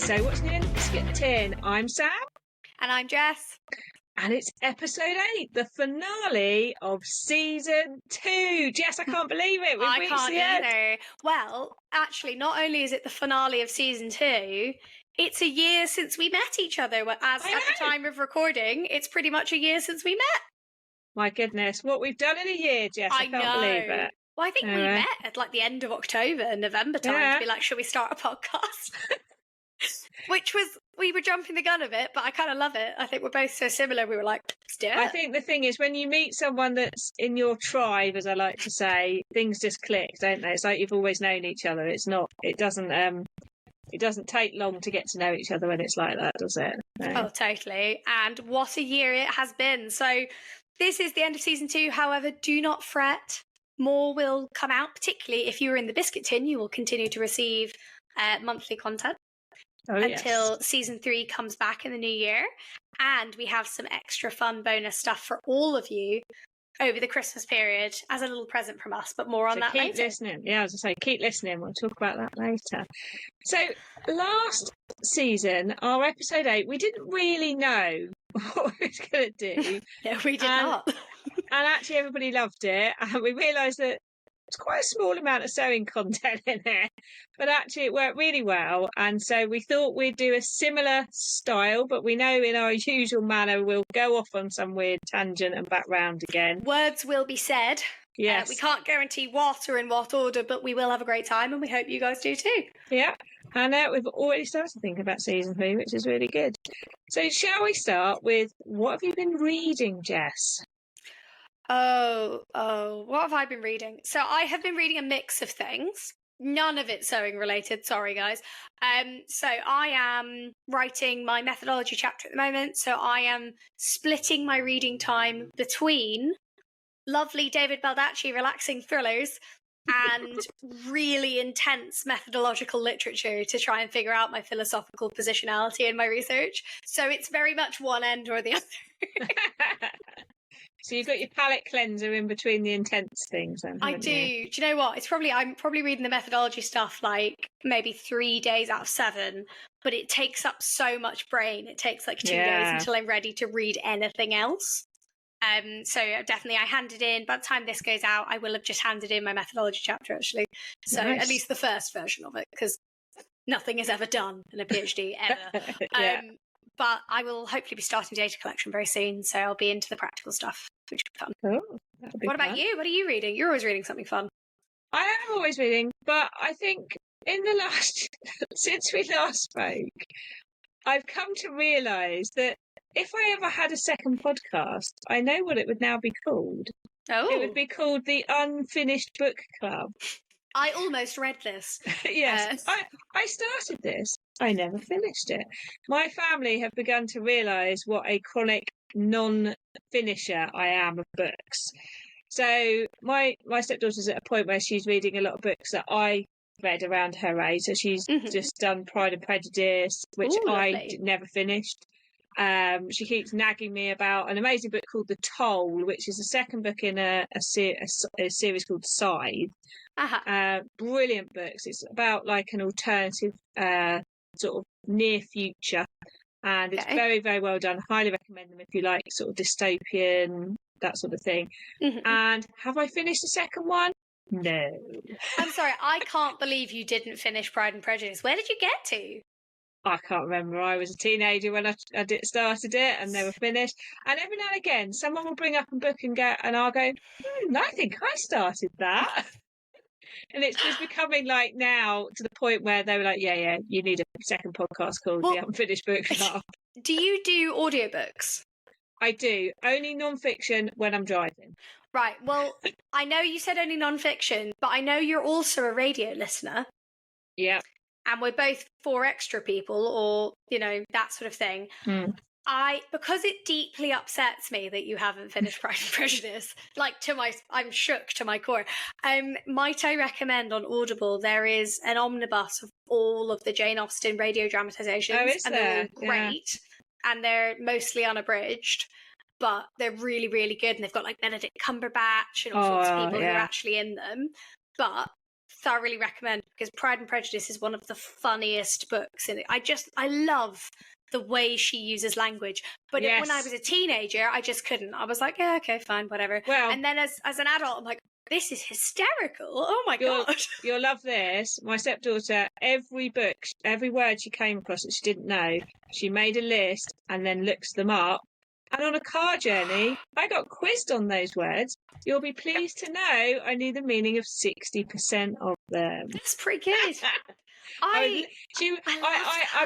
So what's new in the biscuit tin? I'm Sam. And I'm Jess. And it's episode 8, the finale of season 2. Jess, I can't believe it. We've reached can't the end. either. Well, actually, not only is it the finale of season 2, it's a year since we met each other. As at the time of recording, it's pretty much a year since we met. My goodness, what we've done in a year, Jess. I can't believe it. Well, I think we met at like the end of October, November time to be like, should we start a podcast? Which was, we were jumping the gun a bit, but I kind of love it. I think we're both so similar. We were like, let's do it. I think the thing is, when you meet someone that's in your tribe, as I like to say, things just click, don't they? It's like you've always known each other. It doesn't take long to get to know each other when it's like that, does it? No. Oh, totally. And what a year it has been. So this is the end of season 2. However, do not fret. More will come out, particularly if you were in the biscuit tin. You will continue to receive monthly content. Until season 3 comes back in the new year. And we have some extra fun bonus stuff for all of you over the Christmas period as a little present from us, but more on that later. Keep listening. Yeah, as I say, keep listening. We'll talk about that later. So last season, our episode 8, we didn't really know what we was going to do. No, we did not. And actually everybody loved it. And we realised that it's quite a small amount of sewing content in there, but actually it worked really well. And so we thought we'd do a similar style, but we know in our usual manner we'll go off on some weird tangent and back round again. Words will be said. Yes. We can't guarantee what or in what order, but we will have a great time and we hope you guys do too. Yeah. And we've already started thinking about season 3, which is really good. So shall we start with, what have you been reading, Jess? What have I been reading? So I have been reading a mix of things. None of it sewing related. Sorry, guys. So I am writing my methodology chapter at the moment. So I am splitting my reading time between lovely David Baldacci relaxing thrillers and really intense methodological literature to try and figure out my philosophical positionality in my research. So it's very much one end or the other. So you've got your palate cleanser in between the intense things, then? I do. Do you know what? I'm probably reading the methodology stuff like maybe 3 days out of 7, but it takes up so much brain. It takes like 2 days until I'm ready to read anything else. So definitely I handed in, by the time this goes out, I will have just handed in my methodology chapter actually. So at least the first version of it, because nothing is ever done in a PhD ever. But I will hopefully be starting data collection very soon, so I'll be into the practical stuff, which will be fun. Oh, what about you? What are you reading? You're always reading something fun. I am always reading, but I think since we last spoke, I've come to realise that if I ever had a second podcast, I know what it would now be called. Oh. It would be called the Unfinished Book Club. I almost read this. Yes. I started this. I never finished it. My family have begun to realise what a chronic non-finisher I am of books. So my stepdaughter's at a point where she's reading a lot of books that I read around her age. So she's just done Pride and Prejudice, which I never finished. She keeps nagging me about an amazing book called The Toll, which is the second book in a series called Scythe. Brilliant books. It's about like an alternative sort of near future, and it's very, very well done. Highly recommend them if you like sort of dystopian, that sort of thing. And have I finished the second one? No. I'm sorry, I can't believe you didn't finish Pride and Prejudice. Where did you get to? I can't remember. I was a teenager when I started it and they were finished. And every now and again, someone will bring up a book and I'll go, I think I started that. And it's just becoming like now to the point where they were like, yeah, you need a second podcast called The Unfinished Book Club. Do you do audiobooks? I do. Only non-fiction when I'm driving. Right. Well, I know you said only non-fiction, but I know you're also a radio listener. Yeah. And we're both 4 extra people or, that sort of thing. Because it deeply upsets me that you haven't finished Pride and Prejudice, I'm shook to my core. Might I recommend on Audible, there is an omnibus of all of the Jane Austen radio dramatizations. Oh, is there? They're all great. And they're mostly unabridged, but they're really, really good. And they've got like Benedict Cumberbatch and all sorts of people who are actually in them. But thoroughly recommend, because Pride and Prejudice is one of the funniest books in it. I love the way she uses language. But when I was a teenager, I just couldn't. I was like, yeah, okay, fine, whatever. Well, and then as an adult, I'm like, this is hysterical. Oh my God. You'll love this. My stepdaughter, every word she came across that she didn't know, she made a list and then looks them up. And on a car journey, I got quizzed on those words. You'll be pleased to know I knew the meaning of 60% of them. That's pretty good. I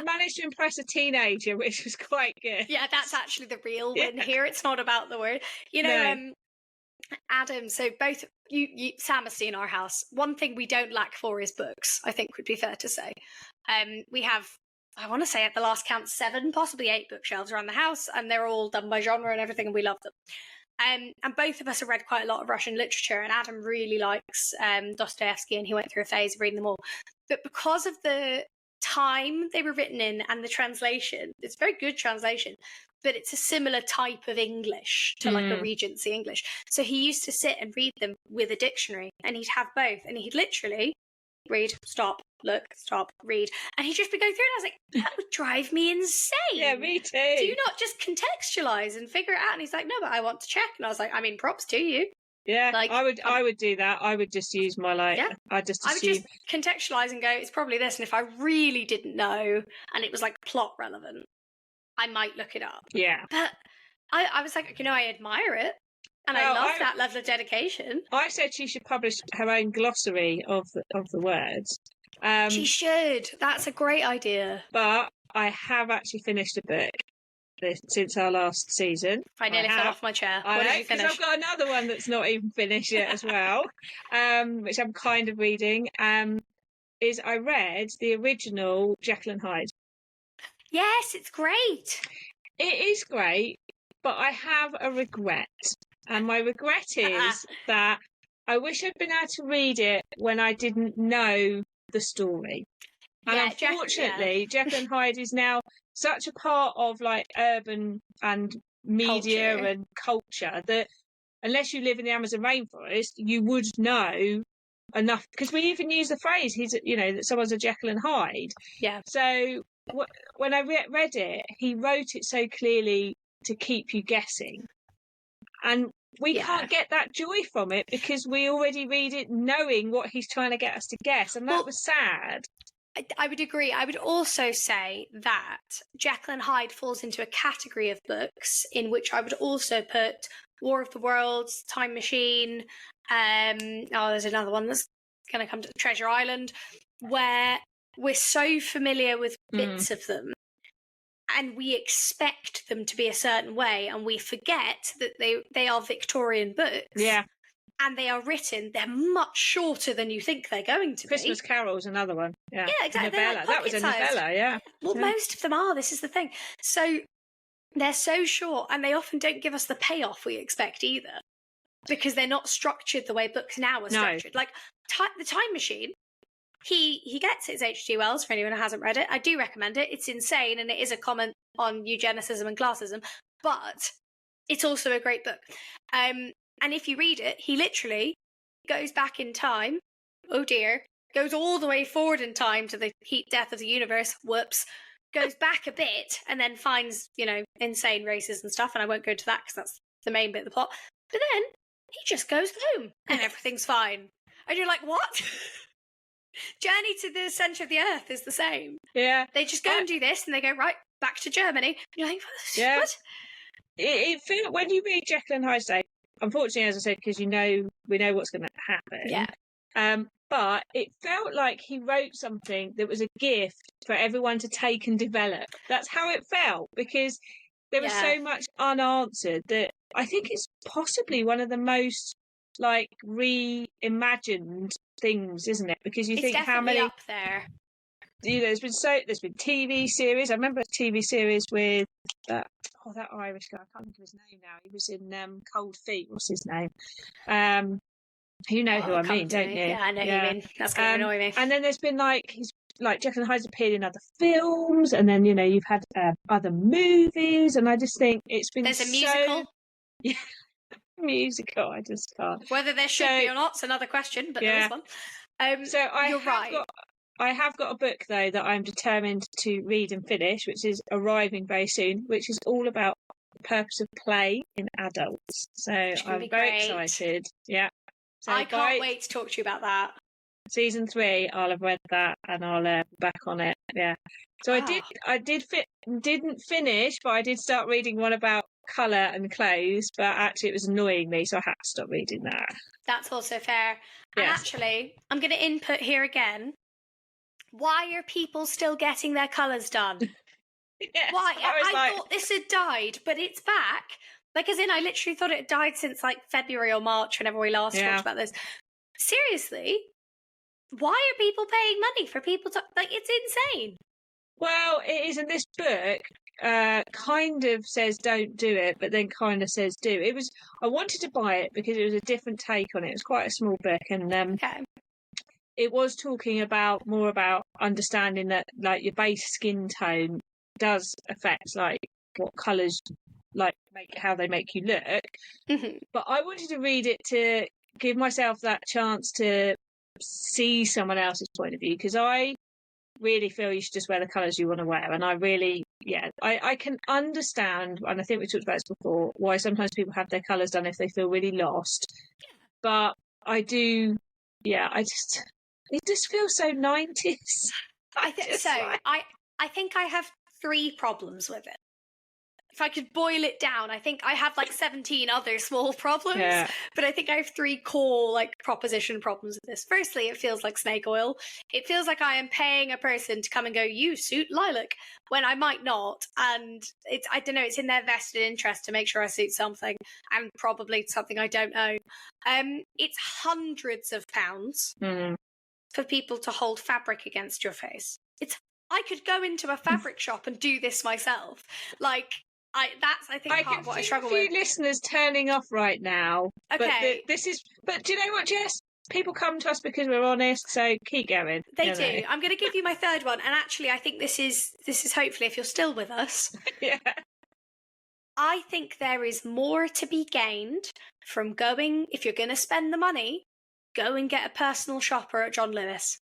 managed to impress a teenager, which was quite good. Yeah, that's actually the real win here. It's not about the word. You know, Adam, so both you Sam has seen our house. One thing we don't lack for is books, I think would be fair to say. We have, I want to say at the last count, 7, possibly 8 bookshelves around the house, and they're all done by genre and everything, and we love them. And both of us have read quite a lot of Russian literature, and Adam really likes Dostoevsky, and he went through a phase of reading them all. But because of the time they were written in and the translation, it's a very good translation, but it's a similar type of English to like a Regency English. So he used to sit and read them with a dictionary, and he'd have both, and he'd literally read, stop, look, stop, read, and he'd just be going through it. And I was like, that would drive me insane. Yeah, me too. Do you not just contextualize and figure it out? And he's like, no, but I want to check. And I was like, I mean, props to you. Yeah, like, I would do that. I would just use my I would just contextualize and go, it's probably this. And if I really didn't know and it was like plot relevant, I might look it up. Yeah. But I was like, I admire it. And I love that level of dedication. I said she should publish her own glossary of the words. She should. That's a great idea. But I have actually finished a book since our last season. I nearly fell off my chair. What did you finish? Because I've got another one that's not even finished yet as well, which I'm kind of reading. Is I read the original Jekyll and Hyde. Yes, it's great. It is great, but I have a regret. And my regret is that I wish I'd been able to read it when I didn't know the story. And unfortunately, Jekyll and Hyde is now such a part of like urban and media and culture that unless you live in the Amazon rainforest, you would know enough. Because we even use the phrase, that someone's a Jekyll and Hyde. Yeah. So when I read it, he wrote it so clearly to keep you guessing. And we can't get that joy from it because we already read it knowing what he's trying to get us to guess. And that was sad. I would agree. I would also say that Jekyll and Hyde falls into a category of books in which I would also put War of the Worlds, Time Machine. There's another one that's going to come to Treasure Island, where we're so familiar with bits of them and we expect them to be a certain way, and we forget that they are Victorian books. Yeah. And they are written, they're much shorter than you think they're going to be. Christmas Carol's another one. Yeah, exactly. Novella. That was a novella, yeah. Well, most of them are. This is the thing. So they're so short, and they often don't give us the payoff we expect either, because they're not structured the way books now are structured. Like The Time Machine, he gets it. It's H.G. Wells, for anyone who hasn't read it. I do recommend it. It's insane, and it is a comment on eugenicism and classism, but it's also a great book. And if you read it, he literally goes back in time. Oh dear. Goes all the way forward in time to the heat death of the universe. Whoops. Goes back a bit and then finds, insane races and stuff. And I won't go into that because that's the main bit of the plot. But then he just goes home and everything's fine. And you're like, what? Journey to the centre of the earth is the same. Yeah. They just go and do this and they go, right, back to Germany. And you're like, what? It feels, when you read Jekyll and Hyde, unfortunately, as I said, because we know what's going to happen. Yeah. But it felt like he wrote something that was a gift for everyone to take and develop. That's how it felt, because there was so much unanswered that I think it's possibly one of the most reimagined things, isn't it? Because you think how many up there. There's been TV series. I remember a TV series with that Irish guy. I can't think of his name now. He was in Cold Feet. What's his name? You know who I mean, don't you? Yeah, I know who you mean. That's going to annoy me. And then there's been Jekyll and Hyde's appeared in other films, and then you've had other movies, and I just think it's been. There's a musical. Yeah, musical. I just can't. Whether there should be or not, it's another question. But there is one. So you're right. I have got a book though that I'm determined to read and finish, which is arriving very soon, which is all about the purpose of play in adults. So I'm very excited. Yeah. So I can't wait to talk to you about that. Season 3, I'll have read that and I'll be back on it. Yeah. So didn't finish, but I did start reading one about colour and clothes, but actually it was annoying me, so I had to stop reading that. That's also fair. Yes. And actually, I'm going to input here again. Why are people still getting their colours done? Yes, Why? I thought this had died, but it's back. Like, as in, I literally thought it had died since like February or March, whenever we last talked about this. Seriously? Why are people paying money for people to... Like, it's insane. Well, it is in this book. Kind of says don't do it, but then kind of says do. I wanted to buy it because it was a different take on it. It was quite a small book, and it was talking more about understanding that like your base skin tone does affect like what colours like how they make you look. Mm-hmm. But I wanted to read it to give myself that chance to see someone else's point of view, because I really feel you should just wear the colours you want to wear. And I really, I can understand, and I think we talked about this before, why sometimes people have their colours done if they feel really lost. But I do, it just feels so 90s. I think I have 3 problems with it. If I could boil it down, I think I have like 17 other small problems, but I think I have 3 core like proposition problems with this. Firstly, it feels like snake oil. It feels like I am paying a person to come and go, you suit lilac, when I might not. And I don't know, it's in their vested interest to make sure I suit something, and probably something I don't know. It's hundreds of pounds for people to hold fabric against your face. I could go into a fabric shop and do this myself. Like, I think part of what I struggle with. I can see a few listeners turning off right now. Okay. But do you know what, Jess? People come to us because we're honest, so keep going. They do. I'm going to give you my third one, and actually, I think this is hopefully, if you're still with us. Yeah. I think there is more to be gained from going, if you're going to spend the money, go and get a personal shopper at John Lewis.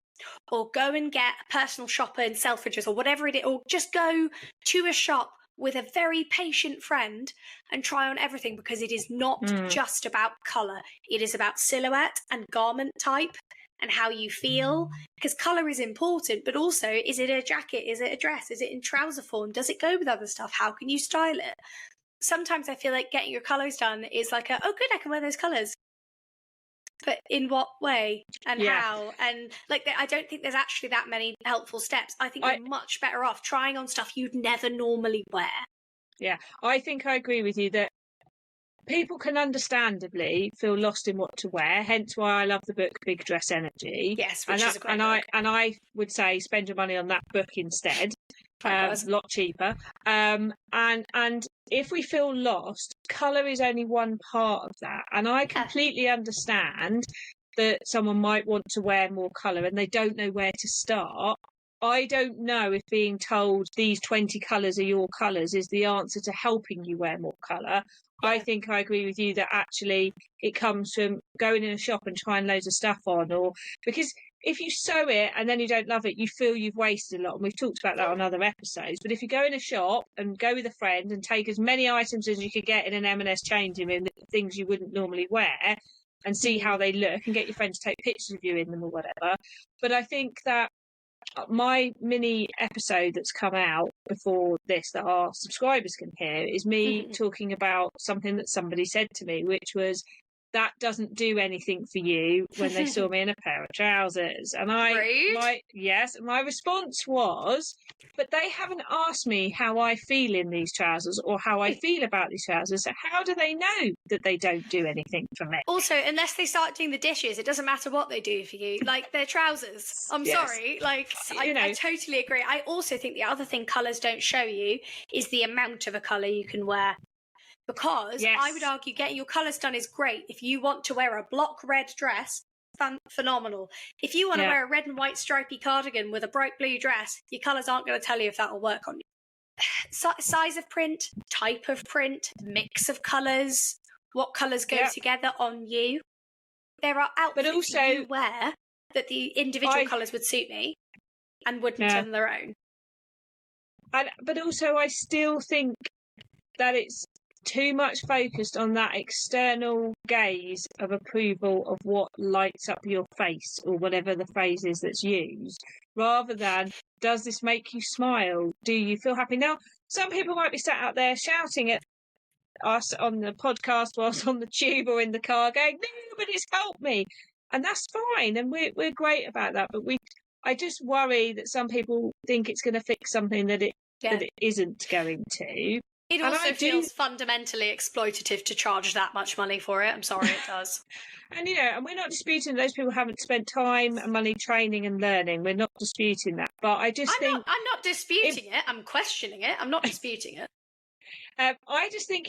Or go and get a personal shopper in Selfridges, or whatever it is, or just go to a shop with a very patient friend and try on everything, because it is not just about colour. It is about silhouette and garment type and how you feel, because colour is important, but also, is it a jacket? Is it a dress? Is it in trouser form? Does it go with other stuff? How can you style it? Sometimes I feel like getting your colours done is like oh good, I can wear those colours. But in what way and how? And like, I don't think there's actually that many helpful steps. I think you're much better off trying on stuff you'd never normally wear. Yeah, I think I agree with you that people can understandably feel lost in what to wear. Hence why I love the book Big Dress Energy. Yes, which is a great book. I would say spend your money on that book instead. A lot cheaper. And if we feel lost, colour is only one part of that. And I completely understand that someone might want to wear more colour and they don't know where to start. I don't know if being told these 20 colours are your colours is the answer to helping you wear more colour. Yeah. I think I agree with you that actually it comes from going in a shop and trying loads of stuff on, or because if you sew it and then you don't love it, you feel you've wasted a lot. And we've talked about that on other episodes. But if you go in a shop and go with a friend and take as many items as you could get in an M&S changing room, things you wouldn't normally wear, and see how they look and get your friend to take pictures of you in them or whatever. But I think that my mini episode that's come out before this that our subscribers can hear is me talking about something that somebody said to me, which was, that doesn't do anything for you, when they saw me in a pair of trousers. And my response was, but they haven't asked me how I feel in these trousers or how I feel about these trousers. So how do they know that they don't do anything for me? Also, unless they start doing the dishes, it doesn't matter what they do for you. Like, they're trousers. I'm sorry. Like, I totally agree. I also think the other thing colours don't show you is the amount of a colour you can wear. Because I would argue getting your colours done is great. If you want to wear a block red dress, phenomenal. If you want to wear a red and white stripy cardigan with a bright blue dress, your colours aren't going to tell you if that will work on you. Size of print, type of print, mix of colours, what colours go together on you. There are outfits you wear that the individual colours would suit me and wouldn't on their own. But also, I still think that it's too much focused on that external gaze of approval of what lights up your face, or whatever the phrase is that's used, rather than, does this make you smile? Do you feel happy? Now, some people might be sat out there shouting at us on the podcast whilst on the tube or in the car going, no, but it's helped me. And that's fine. And we're great about that. But I just worry that some people think it's going to fix something that it isn't going to. It also feels fundamentally exploitative to charge that much money for it. I'm sorry, it does. And, and we're not disputing those people haven't spent time and money training and learning. We're not disputing that. But I just think... I'm not disputing it. I'm questioning it. I'm not disputing it. I just think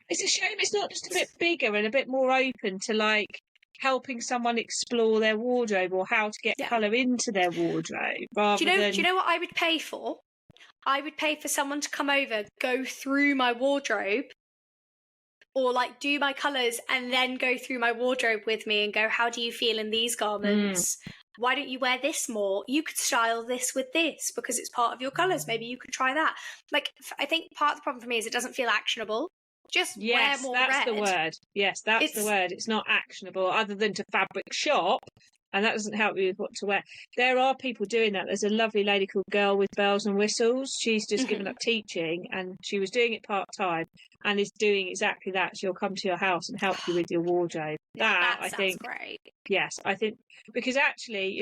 it's a shame it's not just a bit bigger and a bit more open to, like, helping someone explore their wardrobe or how to get colour into their wardrobe. Do you know what I would pay for? I would pay for someone to come over, go through my wardrobe, or like do my colours and then go through my wardrobe with me and go, how do you feel in these garments? Why don't you wear this more? You could style this with this because it's part of your colours. Maybe you could try that. Like, I think part of the problem for me is it doesn't feel actionable. Just wear more red. Yes, that's the word. Yes, that's the word. It's not actionable other than to fabric shop. And that doesn't help you with what to wear. There are people doing that. There's a lovely lady called Girl with Bells and Whistles. She's just given up teaching, and she was doing it part-time and is doing exactly that. She'll come to your house and help you with your wardrobe. That I sounds think, great. Yes, I think, because actually,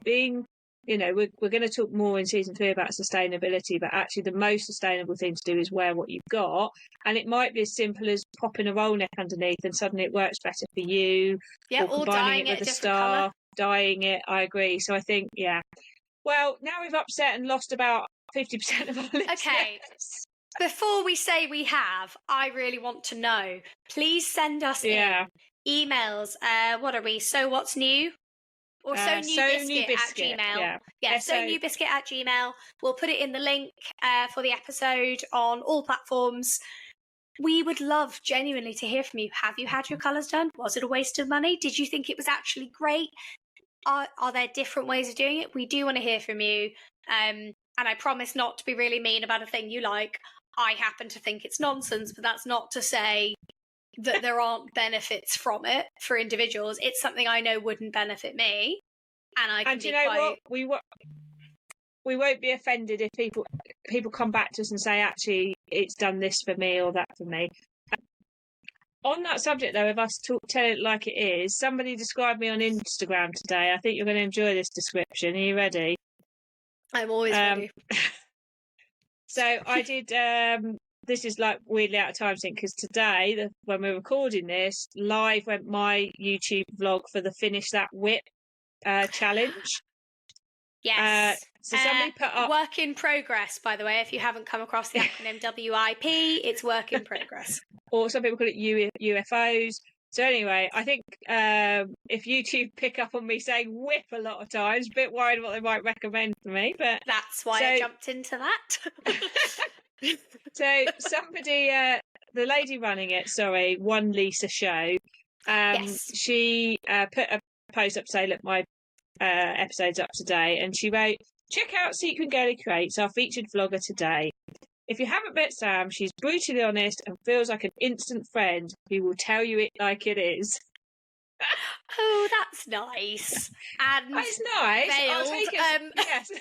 being... we're going to talk more in season 3 about sustainability, but actually the most sustainable thing to do is wear what you've got. And it might be as simple as popping a roll neck underneath and suddenly it works better for you. Yeah, or combining it with a star, dyeing it. I agree. So I think, well, now we've upset and lost about 50% of our listeners. Okay. Before we say we have, I really want to know. Please send us in emails. What are we? So what's new? Or sonewbiscuit at Gmail. sonewbiscuit at Gmail. We'll put it in the link for the episode on all platforms. We would love genuinely to hear from you. Have you had your colours done? Was it a waste of money? Did you think it was actually great? Are there different ways of doing it? We do want to hear from you. And I promise not to be really mean about a thing you like. I happen to think it's nonsense, but that's not to say that there aren't benefits from it for individuals. It's something I know wouldn't benefit me, and I can what? We won't be offended if people come back to us and say, actually, it's done this for me or that for me. On that subject, though, of us tell it like it is, somebody described me on Instagram today. I think you're going to enjoy this description. Are you ready? I'm always ready. So I did... this is like weirdly out of time sync because today, when we're recording this, live went my YouTube vlog for the Finish That Whip challenge. Yes. So somebody put up... Work in progress, by the way, if you haven't come across the acronym WIP, it's work in progress. Or some people call it UFOs. So anyway, I think if YouTube pick up on me saying whip a lot of times, a bit worried what they might recommend for me. But that's why I jumped into that. So somebody, the lady running it, One Lisa Show, she put a post up to say, look, my episode's up today, and she wrote, check out Sequin Girly Creates, our featured vlogger today. If you haven't met Sam, she's brutally honest and feels like an instant friend who will tell you it like it is. Oh, that's nice. And it's nice. I'll take it. Yes.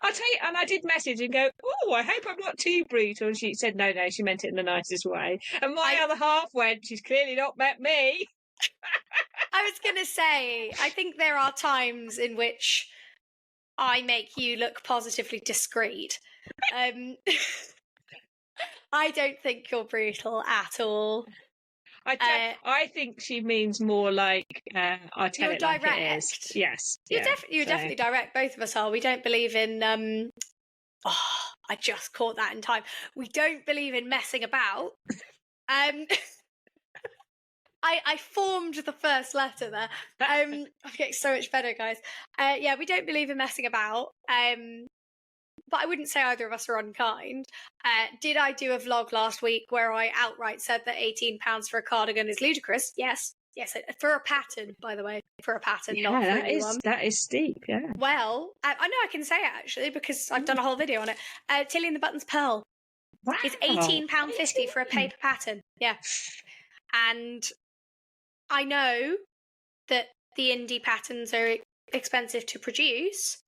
I'll tell you, and I did message and go, oh, I hope I'm not too brutal. And she said, no, she meant it in the nicest way. And my other half went, she's clearly not met me. I was going to say, I think there are times in which I make you look positively discreet. I don't think you're brutal at all. I think she means more like I tell it direct. Like it is. Yes, you're definitely direct. Both of us are. We don't believe in. I just caught that in time. We don't believe in messing about. I formed the first letter there. I'm getting so much better, guys. We don't believe in messing about. But I wouldn't say either of us are unkind. Did I do a vlog last week where I outright said that £18 for a cardigan is ludicrous? Yes. Yes, for a pattern, by the way. For a pattern, not for a new one. That is steep, yeah. Well, I know I can say it, actually, because I've done a whole video on it. Tilly and the Buttons Pearl. Wow. It's £18.50 for a paper pattern. Yeah. And I know that the indie patterns are expensive to produce,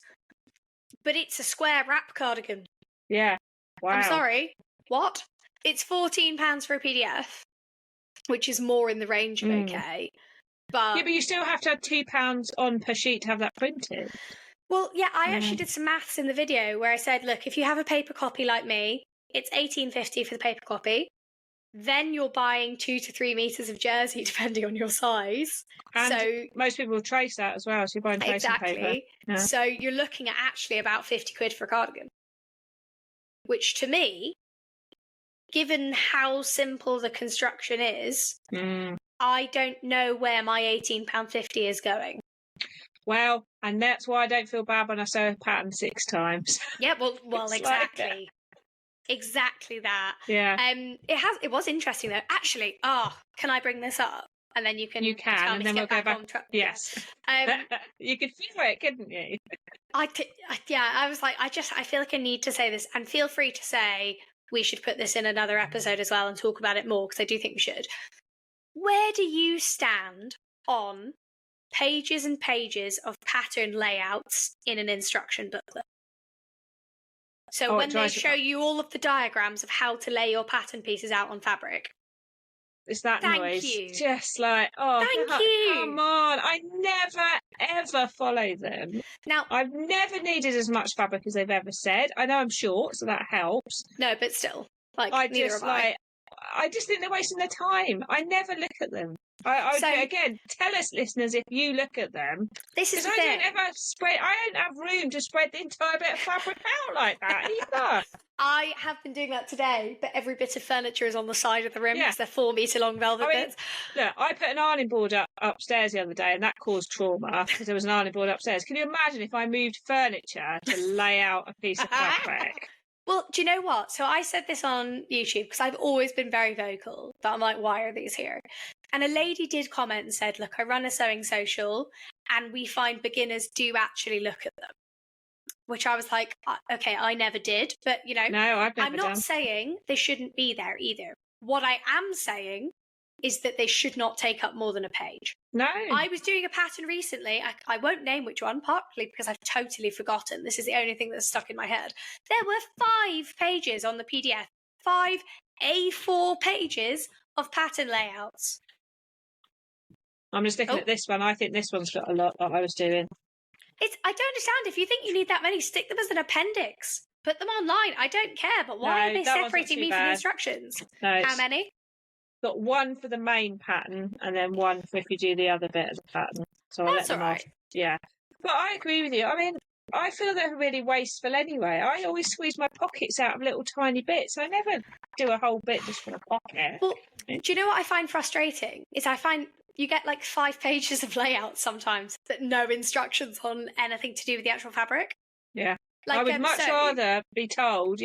but it's a square wrap cardigan. Yeah. Wow. I'm sorry. What? It's £14 for a PDF, which is more in the range of okay. But yeah, but you still have to have £2 on per sheet to have that printed. Well, yeah, I actually did some maths in the video where I said, look, if you have a paper copy like me, it's £18.50 for the paper copy. Then you're buying 2 to 3 meters of jersey, depending on your size. And so most people will trace that as well. So you're buying tracing paper. Yeah. So you're looking at actually about 50 quid for a cardigan, which to me, given how simple the construction is, I don't know where my £18.50 is going. Well, and that's why I don't feel bad when I sew a pattern 6 times. Yeah, well, exactly. Like exactly that. Yeah. It was interesting though. Actually, can I bring this up? And then you can tell and me then to we'll get go back back. on Yes. You could feel it, couldn't you? I was like, I feel like I need to say this, and feel free to say we should put this in another episode as well and talk about it more, because I do think we should. Where do you stand on pages and pages of pattern layouts in an instruction booklet? So when they show you all of the diagrams of how to lay your pattern pieces out on fabric. It's that noise. Thank you. Just like, Thank you. Come on. I never, ever follow them. Now, I've never needed as much fabric as they've ever said. I know I'm short, so that helps. No, but still. I just think they're wasting their time. I never look at them. Again, tell us, listeners, if you look at them. This is the thing. I don't have room to spread the entire bit of fabric out like that either. I have been doing that today, but every bit of furniture is on the side of the room because they're 4 metre long velvet bits. Look, I put an ironing board upstairs the other day, and that caused trauma because there was an ironing board upstairs. Can you imagine if I moved furniture to lay out a piece of fabric? Well, do you know what? So I said this on YouTube because I've always been very vocal that I'm like, why are these here? And a lady did comment and said, look, I run a sewing social and we find beginners do actually look at them. Which I was like, okay, I never did. But, you know, no, I'm not saying they shouldn't be there either. What I am saying is that they should not take up more than a page. No. I was doing a pattern recently. I won't name which one, partly because I've totally forgotten. This is the only thing that's stuck in my head. There were 5 pages on the PDF. 5 A4 pages of pattern layouts. I'm just looking at this one. I think this one's got a lot that I was doing. I don't understand. If you think you need that many, stick them as an appendix. Put them online. I don't care. But why are they separating me from the instructions? No, how many? Got one for the main pattern and then one for if you do the other bit of the pattern. So I'll let them off. Yeah. But I agree with you. I mean, I feel they're really wasteful anyway. I always squeeze my pockets out of little tiny bits. I never do a whole bit just for a pocket. Well, do you know what I find frustrating? Is I find you get like 5 pages of layout sometimes that no instructions on anything to do with the actual fabric. Yeah. Like, I would much rather be told,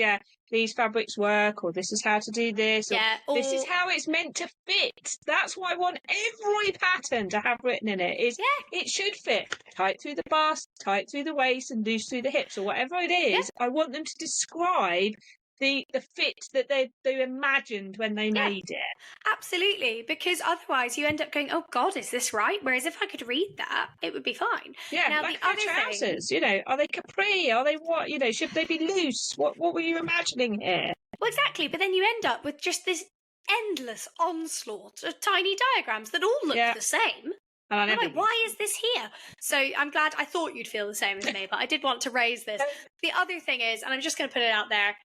these fabrics work, or this is how to do this, or this is how it's meant to fit. That's what I want every pattern to have written in it. It should fit tight through the bust, tight through the waist, and loose through the hips, or whatever it is. I want them to describe the fit that they imagined when they made it. Absolutely, because otherwise you end up going, oh God, is this right? Whereas if I could read that, it would be fine. Yeah, now, like the other trousers, are they capri? Are they what? Should they be loose? What were you imagining here? Well, exactly, but then you end up with just this endless onslaught of tiny diagrams that all look the same. And I'm like, why is this here? So I'm glad. I thought you'd feel the same as me, but I did want to raise this. The other thing is, and I'm just going to put it out there,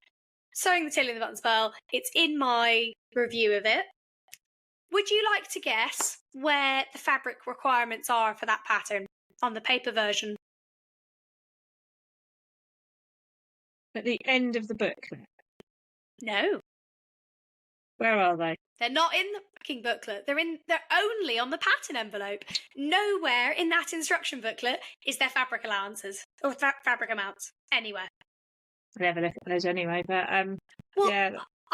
Sewing the Tilly and the Buttons Pearl, it's in my review of it. Would you like to guess where the fabric requirements are for that pattern on the paper version? At the end of the booklet? No. Where are they? They're not in the fucking booklet. They're only on the pattern envelope. Nowhere in that instruction booklet is there fabric allowances or fabric amounts anywhere. I never look at those anyway, but I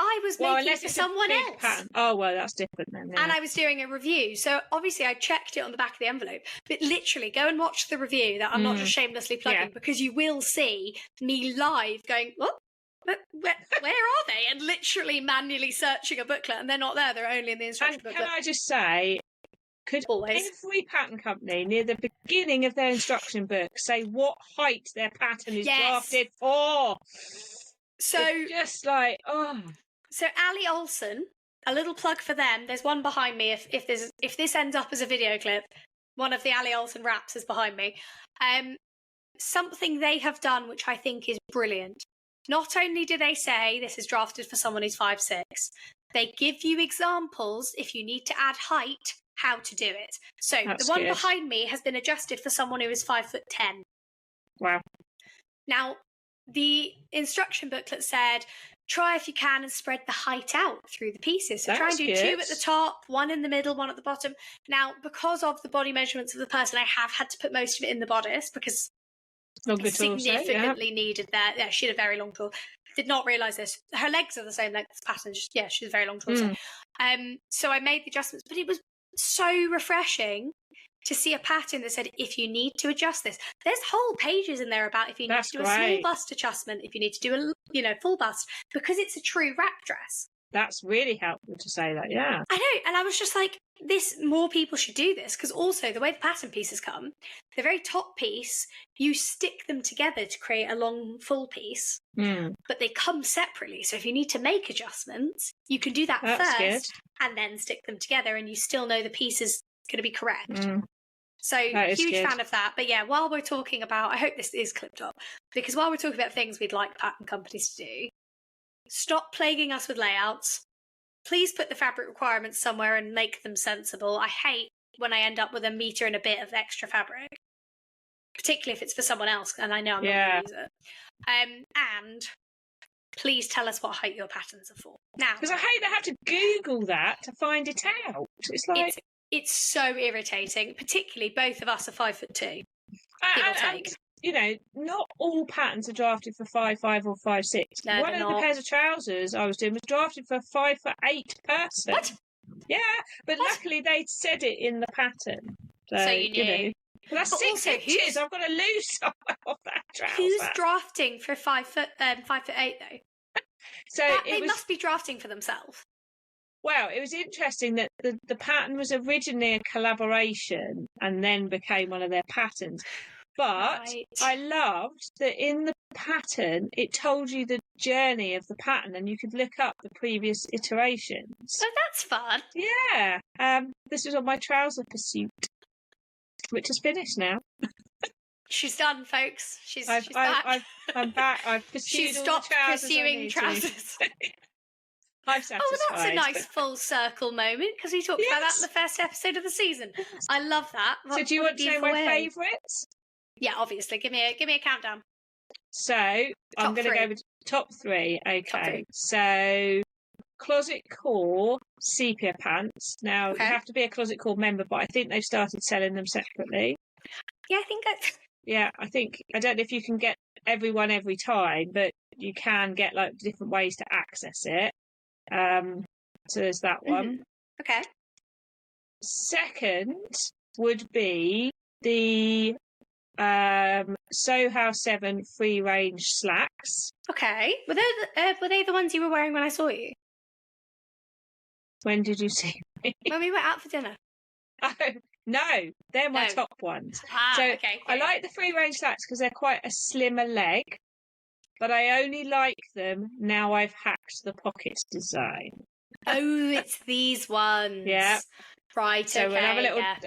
I was making it for someone else. Pattern. Oh, well, that's different then. Yeah. And I was doing a review. So obviously I checked it on the back of the envelope. But literally, go and watch the review that I'm not just shamelessly plugging, because you will see me live going, what? Where are they? And literally manually searching a booklet, and they're not there. They're only in the instruction booklet. Can I just say, could every pattern company near the beginning of their instruction book say what height their pattern is drafted for? So it's just like, oh. So Ali Olsen, a little plug for them. There's one behind me. If this ends up as a video clip, one of the Ali Olsen raps is behind me. Something they have done, which I think is brilliant. Not only do they say this is drafted for someone who's 5'6", they give you examples if you need to add height, how to do it. So the one behind me has been adjusted for someone who is 5'10". Wow. Now, the instruction booklet said, try if you can and spread the height out through the pieces. So try and do 2 at the top, 1 in the middle, 1 at the bottom. Now, because of the body measurements of the person, I have had to put most of it in the bodice because significantly needed that. Yeah, she had a very long torso. Did not realise this. Her legs are the same length as pattern. Just, yeah, she has a very long torso. So I made the adjustments, but it was so refreshing to see a pattern that said, if you need to adjust this, there's whole pages in there about if you need to do a small bust adjustment, if you need to do a full bust, because it's a true wrap dress. That's really helpful to say that, yeah. I know, and I was just like, more people should do this, because also the way the pattern pieces come, the very top piece, you stick them together to create a long full piece, but they come separately. So if you need to make adjustments, you can do that first and then stick them together, and you still know the piece is going to be correct. So huge fan of that. But yeah, while we're talking about, I hope this is clipped up, because while we're talking about things we'd like pattern companies to do, stop plaguing us with layouts. Please put the fabric requirements somewhere and make them sensible. I hate when I end up with a metre and a bit of extra fabric, particularly if it's for someone else and I know I'm not going to use it. And please tell us what height your patterns are for. Now, because I hate they have to Google that to find it out. It's like it's so irritating. Particularly, both of us are 5'2". Give or take. You know, not all patterns are drafted for 5'5" or 5'6". No, one of the pairs of trousers I was doing was drafted for a 5'8" person. What? Yeah, but luckily they said it in the pattern. So you knew. Well, that's 6 inches. I've got to lose some of that trouser. Who's drafting for 5'8" though? So they must be drafting for themselves. Well, it was interesting that the pattern was originally a collaboration and then became one of their patterns. But I loved that in the pattern, it told you the journey of the pattern and you could look up the previous iterations. Oh, that's fun. Yeah. This was on my trouser pursuit, which is finished now. She's done, folks. She's back. I'm back. I've pursued She's stopped pursuing trousers. I'm satisfied. Oh, that's a nice full circle moment, because we talked about that in the first episode of the season. I love that. So do you want to know my favourites? Yeah, obviously. Give me a countdown. So I'm going to go with top 3. Okay. Top 3. So Closet Core sepia pants. Now you have to be a Closet Core member, but I think they've started selling them separately. Yeah, I think that's. Yeah, I don't know if you can get everyone every time, but you can get like different ways to access it. So there's that one. Okay. Second would be the Soho 7 free range slacks. Okay. Were they the ones you were wearing when I saw you? When did you see me? When we went out for dinner. Oh, no, they're my top ones. Okay. I like the free range slacks because they're quite a slimmer leg, but I only like them now I've hacked the pockets design. Oh, it's these ones. Yeah. Right, so okay. I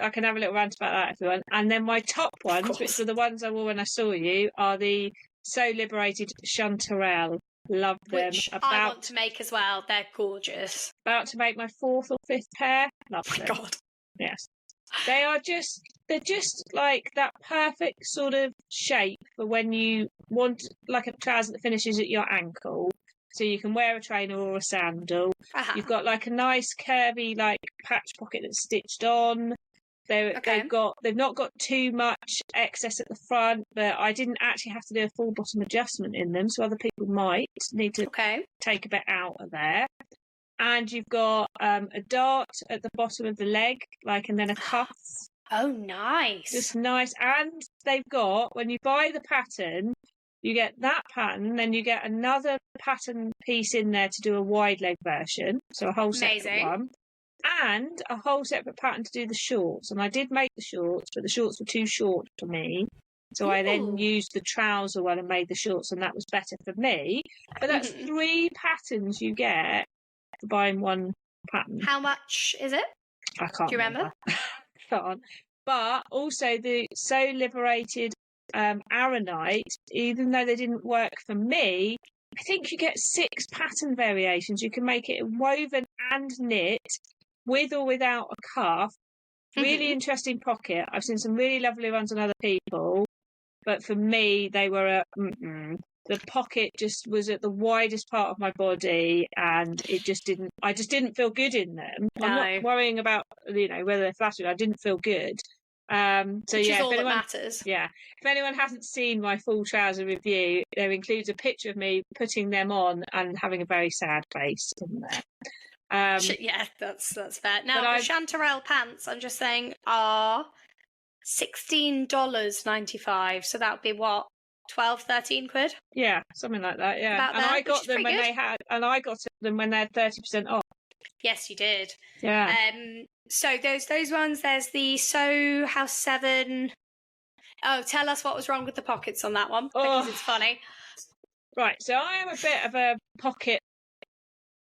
can have a little rant about that if you want. And then my top ones, which were the ones I wore when I saw you, are the So Liberated Chanterelle. Love them. Which I want to make as well. They're gorgeous. About to make my 4th or 5th pair. Love them. Oh my God. Yes. They're just like that perfect sort of shape for when you want like a trouser that finishes at your ankle. So you can wear a trainer or a sandal. You've got like a nice curvy like patch pocket that's stitched on. They've not got too much excess at the front, but I didn't actually have to do a full bottom adjustment in them, so other people might need to take a bit out of there. And you've got a dart at the bottom of the leg, and then a cuff. Oh, nice. Just nice. And they've got, when you buy the pattern, you get that pattern, then you get another pattern piece in there to do a wide leg version, so a whole separate one. And a whole separate pattern to do the shorts. And I did make the shorts, but the shorts were too short for me. So I then used the trouser one and made the shorts, and that was better for me. But that's 3 patterns you get for buying one pattern. How much is it? I can't. Do you remember? Can't. But also the So Liberated Aranite, even though they didn't work for me, I think you get 6 pattern variations. You can make it woven and knit, with or without a cuff. Really interesting pocket. I've seen some really lovely ones on other people, but for me they were the pocket just was at the widest part of my body, and I just didn't feel good in them. No. I'm not worrying about whether they're flattering. I didn't feel good. Which is all that matters. Yeah. If anyone hasn't seen my full trouser review, there includes a picture of me putting them on and having a very sad face in there. Yeah, that's fair. Now, the chanterelle pants, I'm just saying, are $16.95. So that would be what, 12, 13 quid? Yeah, something like that. Yeah, and I got them when they had 30% off. Yes, you did. Yeah. So those ones. There's the Sew House 7. Oh, tell us what was wrong with the pockets on that one, because it's funny. Right. So I am a bit of a pocket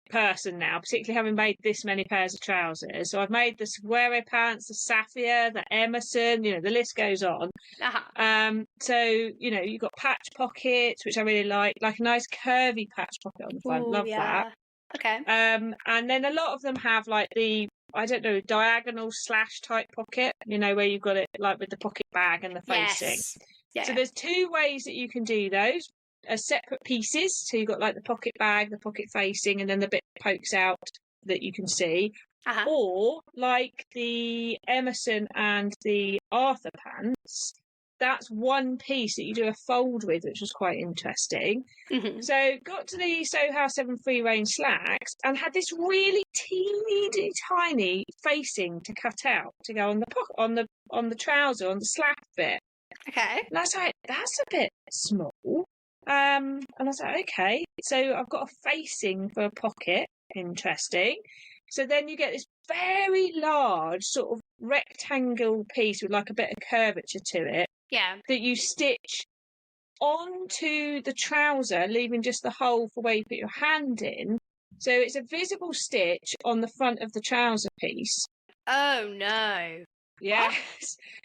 person now, particularly having made this many pairs of trousers. So I've made the Soiree pants, the Sapphire, the Emerson, the list goes on. So you've got patch pockets, which I really like a nice curvy patch pocket on the front. Love that. Okay. And then a lot of them have the diagonal slash type pocket, where you've got it with the pocket bag and the facing. Yes. Yeah. So there's 2 ways that you can do those. As separate pieces, so you've got the pocket bag, the pocket facing, and then the bit pokes out that you can see, or like the Emerson and the Arthur pants, that's one piece that you do a fold with, which was quite interesting. So got to the Soho House 7 free range slacks and had this really teeny tiny facing to cut out to go on the on the trouser, on the slack bit. Okay. And I was like, that's a bit small. And I was like, okay, so I've got a facing for a pocket. Interesting. So then you get this very large sort of rectangle piece with a bit of curvature to it. Yeah. That you stitch onto the trouser, leaving just the hole for where you put your hand in. So it's a visible stitch on the front of the trouser piece. Oh, no. Yes. What?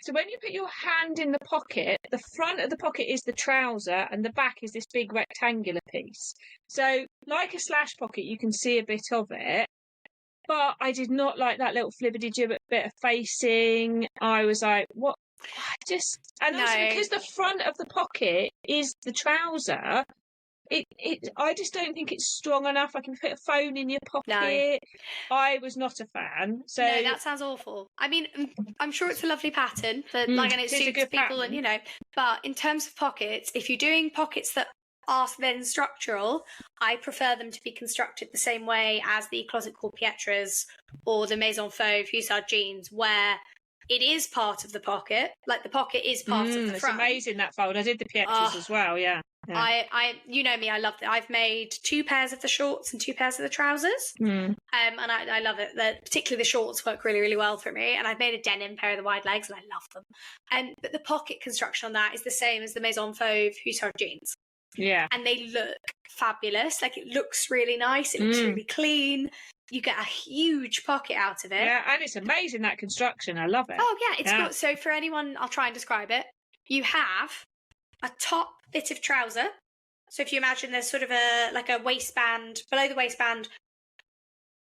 So when you put your hand in the pocket, the front of the pocket is the trouser and the back is this big rectangular piece. So like a slash pocket, you can see a bit of it. But I did not like that little flibbity-gibbet bit of facing. I was like, what? Also because the front of the pocket is the trouser, I just don't think it's strong enough. I can put a phone in your pocket. No. I was not a fan. So no, that sounds awful. I mean, I'm sure it's a lovely pattern, but and it suits people, pattern. And But in terms of pockets, if you're doing pockets that are then structural, I prefer them to be constructed the same way as the Closet Called Pietra's or the Maison Fauve Hussard jeans, where it is part of the pocket. The pocket is part of the front. It's amazing, that fold. I did the Pietra's as well, yeah. I you know me, I love it. I've made 2 pairs of the shorts and 2 pairs of the trousers. And I love it. Particularly the shorts work really, really well for me. And I've made a denim pair of the wide legs and I love them. But the pocket construction on that is the same as the Maison Fauve Hussard jeans. Yeah. And they look fabulous. It looks really nice. It looks really clean. You get a huge pocket out of it. Yeah, and it's amazing, that construction. I love it. Oh, yeah, it's good. So for anyone, I'll try and describe it. You have a top bit of trouser. So if you imagine there's sort of a waistband, below the waistband,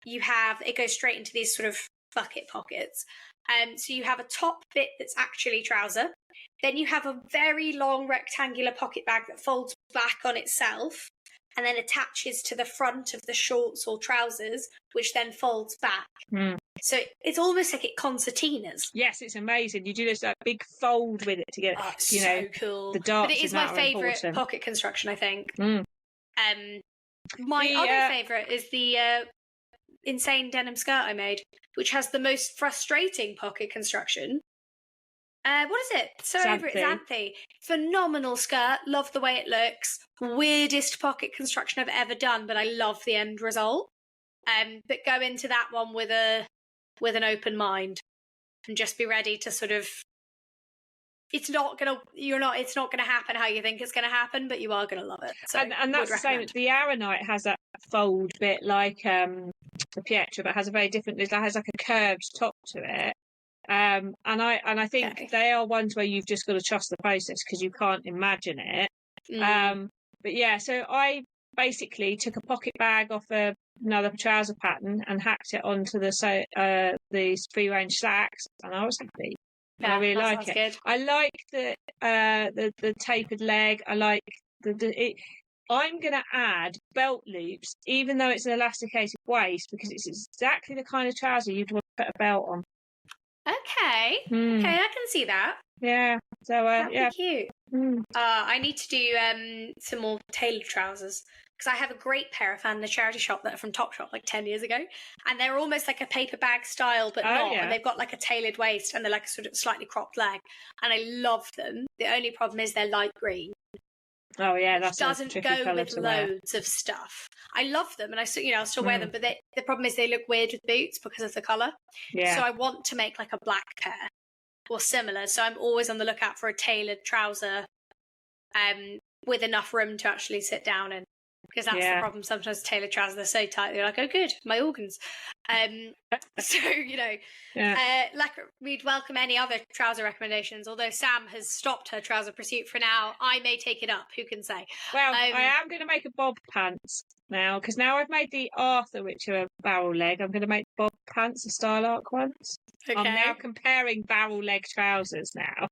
it goes straight into these sort of bucket pockets. So you have a top bit that's actually trouser. Then you have a very long rectangular pocket bag that folds back on itself and then attaches to the front of the shorts or trousers, which then folds back. So it's almost like it concertinas. Yes, it's amazing. You do this like big fold with it together. Oh, you so know, cool. the darts. But it is my favourite pocket construction, I think. My other favourite is the insane denim skirt I made, which has the most frustrating pocket construction. What is it? So over it, Xanthi. Phenomenal skirt. Love the way it looks. Weirdest pocket construction I've ever done, but I love the end result. But go into that one with an open mind and just be ready to sort of. It's not gonna happen how you think it's gonna happen, but you are gonna love it. So and that's the same. The Aranite has that fold bit like the Pietra, but has a very different. It has like a curved top to it. And I think they are ones where you've just got to trust the process because you can't imagine it. But yeah, so I basically took a pocket bag off another trouser pattern and hacked it onto the free range slacks, and I was happy. Yeah, I really like it. Good. I like the tapered leg. I like I'm going to add belt loops, even though it's an elasticated waist, because it's exactly the kind of trouser you'd want to put a belt on. Okay, okay, I can see that. Yeah, so that'd yeah, be cute. I need to do some more tailored trousers because I have a great pair I found in a charity shop that are from Topshop like 10 years ago, and they're almost like a paper bag style, but not. Yeah. And they've got like a tailored waist, and they're like a sort of slightly cropped leg, and I love them. The only problem is they're light green. Oh yeah, that doesn't go with loads of stuff. I love them, and I'll still wear them. But the problem is they look weird with boots because of the colour. Yeah. So I want to make like a black pair or similar. So I'm always on the lookout for a tailored trouser, with enough room to actually sit down in. Because that's the problem. Sometimes tailored trousers, they're so tight. You're like, oh, good, my organs. So, like we'd welcome any other trouser recommendations. Although Sam has stopped her trouser pursuit for now, I may take it up. Who can say? Well, I am going to make a bob pants now, because now I've made the Arthur, which are a barrel leg. I'm going to make bob pants, the style arc ones. Okay. I'm now comparing barrel leg trousers now.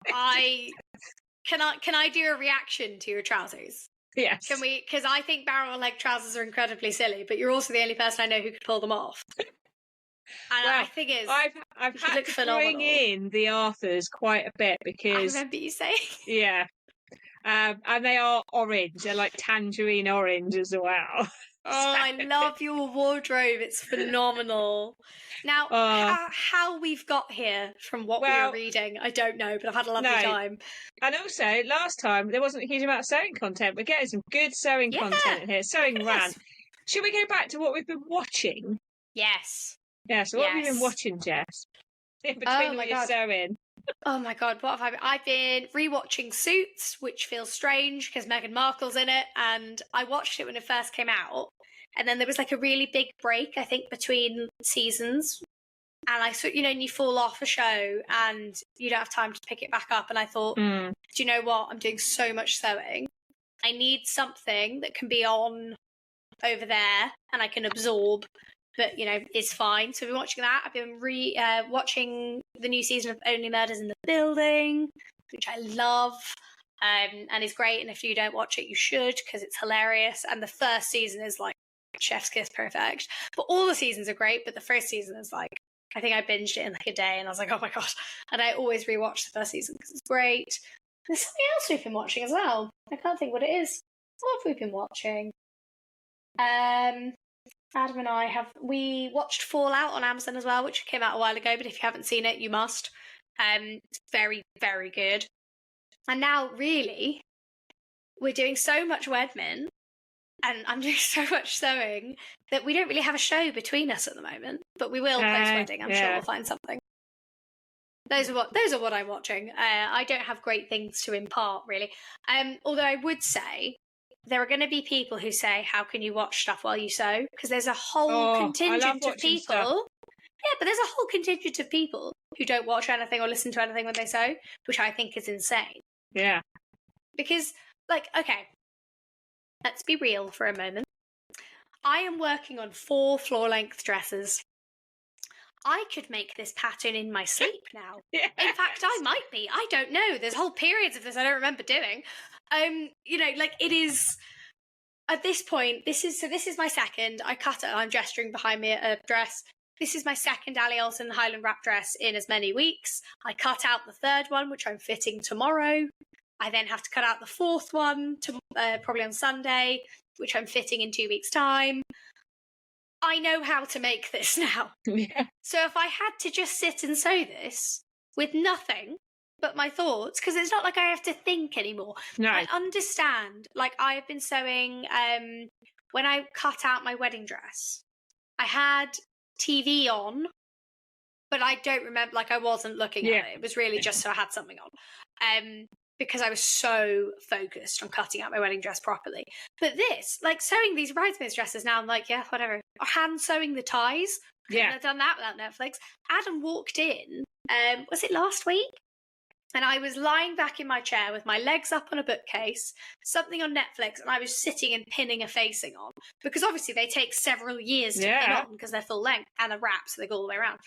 Can I do a reaction to your trousers? Yes. Can we? Because I think barrel leg trousers are incredibly silly, but you're also the only person I know who could pull them off. And I think I've had to bring in the Arthurs quite a bit because I remember you saying. Yeah. And they are orange. They're like tangerine orange as well. Oh, I love your wardrobe. It's phenomenal. Now, how we've got here from what we were reading, I don't know, but I've had a lovely time. And also, last time, there wasn't a huge amount of sewing content. We're getting some good sewing content in here. Sewing rant. Should we go back to what we've been watching? Yes. Yeah, so what have you been watching, Jess? In between all your sewing. Oh my God, what have I been? I've been rewatching Suits, which feels strange because Meghan Markle's in it, and I watched it when it first came out, and then there was like a really big break, I think, between seasons, and I sort, you fall off a show and you don't have time to pick it back up, and I thought, do you know what? I'm doing so much sewing. I need something that can be on over there and I can absorb, but is fine. So I've been watching that. I've been watching the new season of Only Murders in the Building, which I love, and is great. And if you don't watch it, you should, because it's hilarious. And the first season is like chef's kiss perfect. But all the seasons are great, but the first season is like, I think I binged it in like a day, and I was like, oh my God. And I always rewatch the first season because it's great. There's something else we've been watching as well. I can't think what it is. What have we been watching? Adam and I we watched Fallout on Amazon as well, which came out a while ago, but if you haven't seen it, you must. It's very, very good. And now, really, we're doing so much Wedmin, and I'm doing so much sewing, that we don't really have a show between us at the moment, but we will post-wedding. I'm sure we'll find something. Those are what I'm watching. I don't have great things to impart, really. Although I would say, there are going to be people who say, how can you watch stuff while you sew? Because there's a whole contingent of people. Stuff. Yeah, but there's a whole contingent of people who don't watch anything or listen to anything when they sew, which I think is insane. Yeah. Because, okay, let's be real for a moment. I am working on 4 floor-length dresses. I could make this pattern in my sleep now. Yes. In fact, I might be. I don't know. There's whole periods of this I don't remember doing. It is at this point. This is my second. I cut it. I'm gesturing behind me a dress. this is my second Ali Olsen Highland wrap dress in as many weeks. I cut out the third one, which I'm fitting tomorrow. I then have to cut out the fourth one, probably on Sunday, which I'm fitting in 2 weeks' time. I know how to make this now. Yeah. So if I had to just sit and sew this with nothing but my thoughts, because it's not like I have to think anymore. No. I understand. Like, I have been sewing, when I cut out my wedding dress, I had TV on, but I don't remember, like, I wasn't looking at it. It was really just so I had something on. Because I was so focused on cutting out my wedding dress properly. But this, like, sewing these bridesmaids dresses now, I'm like, yeah, whatever. Or hand sewing the ties. Couldn't have done that without Netflix. Adam walked in, was it last week? And I was lying back in my chair with my legs up on a bookcase, something on Netflix, and I was sitting and pinning a facing on. Because obviously they take several years to pin on because they're full length and a wrap, so they go all the way around.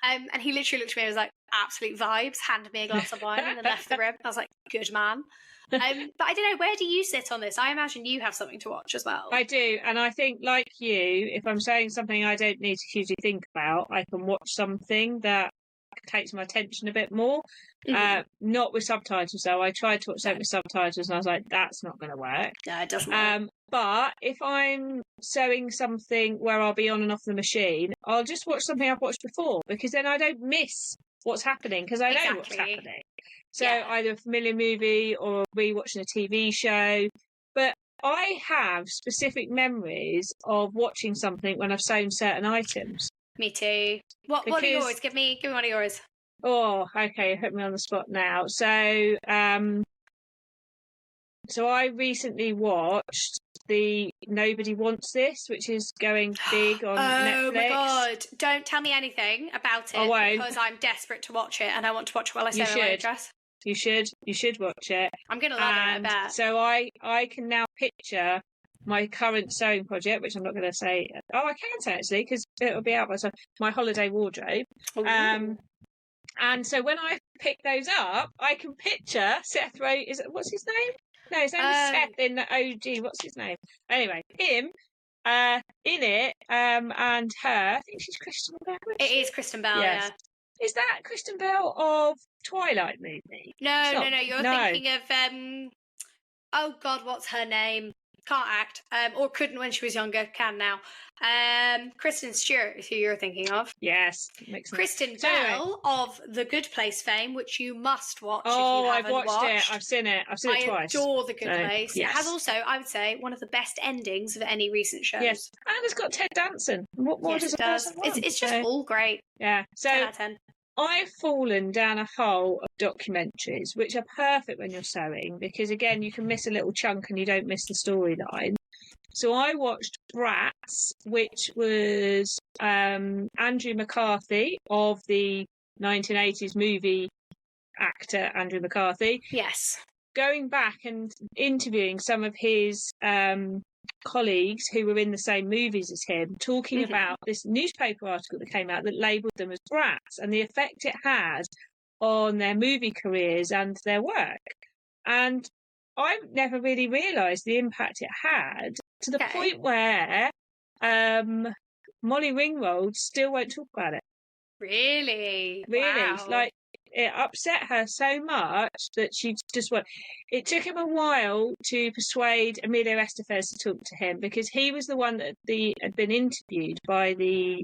And he literally looked at me and was like, absolute vibes, handed me a glass of wine and then left the room. I was like, good man. But I don't know, where do you sit on this? I imagine you have something to watch as well. I do, and I think, like you, if I'm saying something I don't need to hugely think about, I can watch something that takes my attention a bit more. Not with subtitles, though. I tried to watch something with subtitles and I was like, that's not going to work. No, it doesn't work. But if I'm sewing something where I'll be on and off the machine, I'll just watch something I've watched before, because then I don't miss what's happening, because I know what's happening. So either a familiar movie or rewatching a TV show. But I have specific memories of watching something when I've sewn certain items. Me too. What are yours? Give me one of yours. Oh, okay, put me on the spot now. So I recently watched the Nobody Wants This, which is going big on Netflix. Oh my god! Don't tell me anything about it, I won't. because I'm desperate to watch it, and I want to watch it while I sew my wedding dress. You should watch it. I'm gonna love it, I bet. So I can now picture my current sewing project, which I'm not going to say. Oh, I can say actually, because it'll be out by time. My holiday wardrobe. Ooh. And so when I pick those up, I can picture Seth Rogen. What's his name? No, his name is Seth in the OG. What's his name? Anyway, him in it, and her. I think she's Kristen Bell. It is Kristen Bell. Yes. Yeah. Is that Kristen Bell of Twilight movie? No. You're thinking of oh God, what's her name? Can't act, or couldn't when she was younger, can now. Kristen Stewart is who you're thinking of. Yes, makes sense. Kristen Bell of The Good Place fame, which you must watch. Oh, if you haven't I've watched it. I've seen it. I've seen it twice. I adore The Good Place. Yes. It has also, I would say, one of the best endings of any recent shows. Yes, and it's got Ted Danson. What more does it does? It's just all great. Yeah. So 10 out of 10. I've fallen down a hole of documentaries, which are perfect when you're sewing, because again, you can miss a little chunk and you don't miss the storyline. So I watched Brats, which was Andrew McCarthy of the 1980s movie actor Andrew McCarthy. Yes. Going back and interviewing some of his colleagues who were in the same movies as him, talking about this newspaper article that came out that labelled them as brats and the effect it had on their movie careers and their work. And I never really realised the impact it had, to the point where Molly Ringwald still won't talk about it. Really? Wow. Like, it upset her so much that she just went. It took him a while to persuade Emilio Estevez to talk to him, because he was the one that had been interviewed by the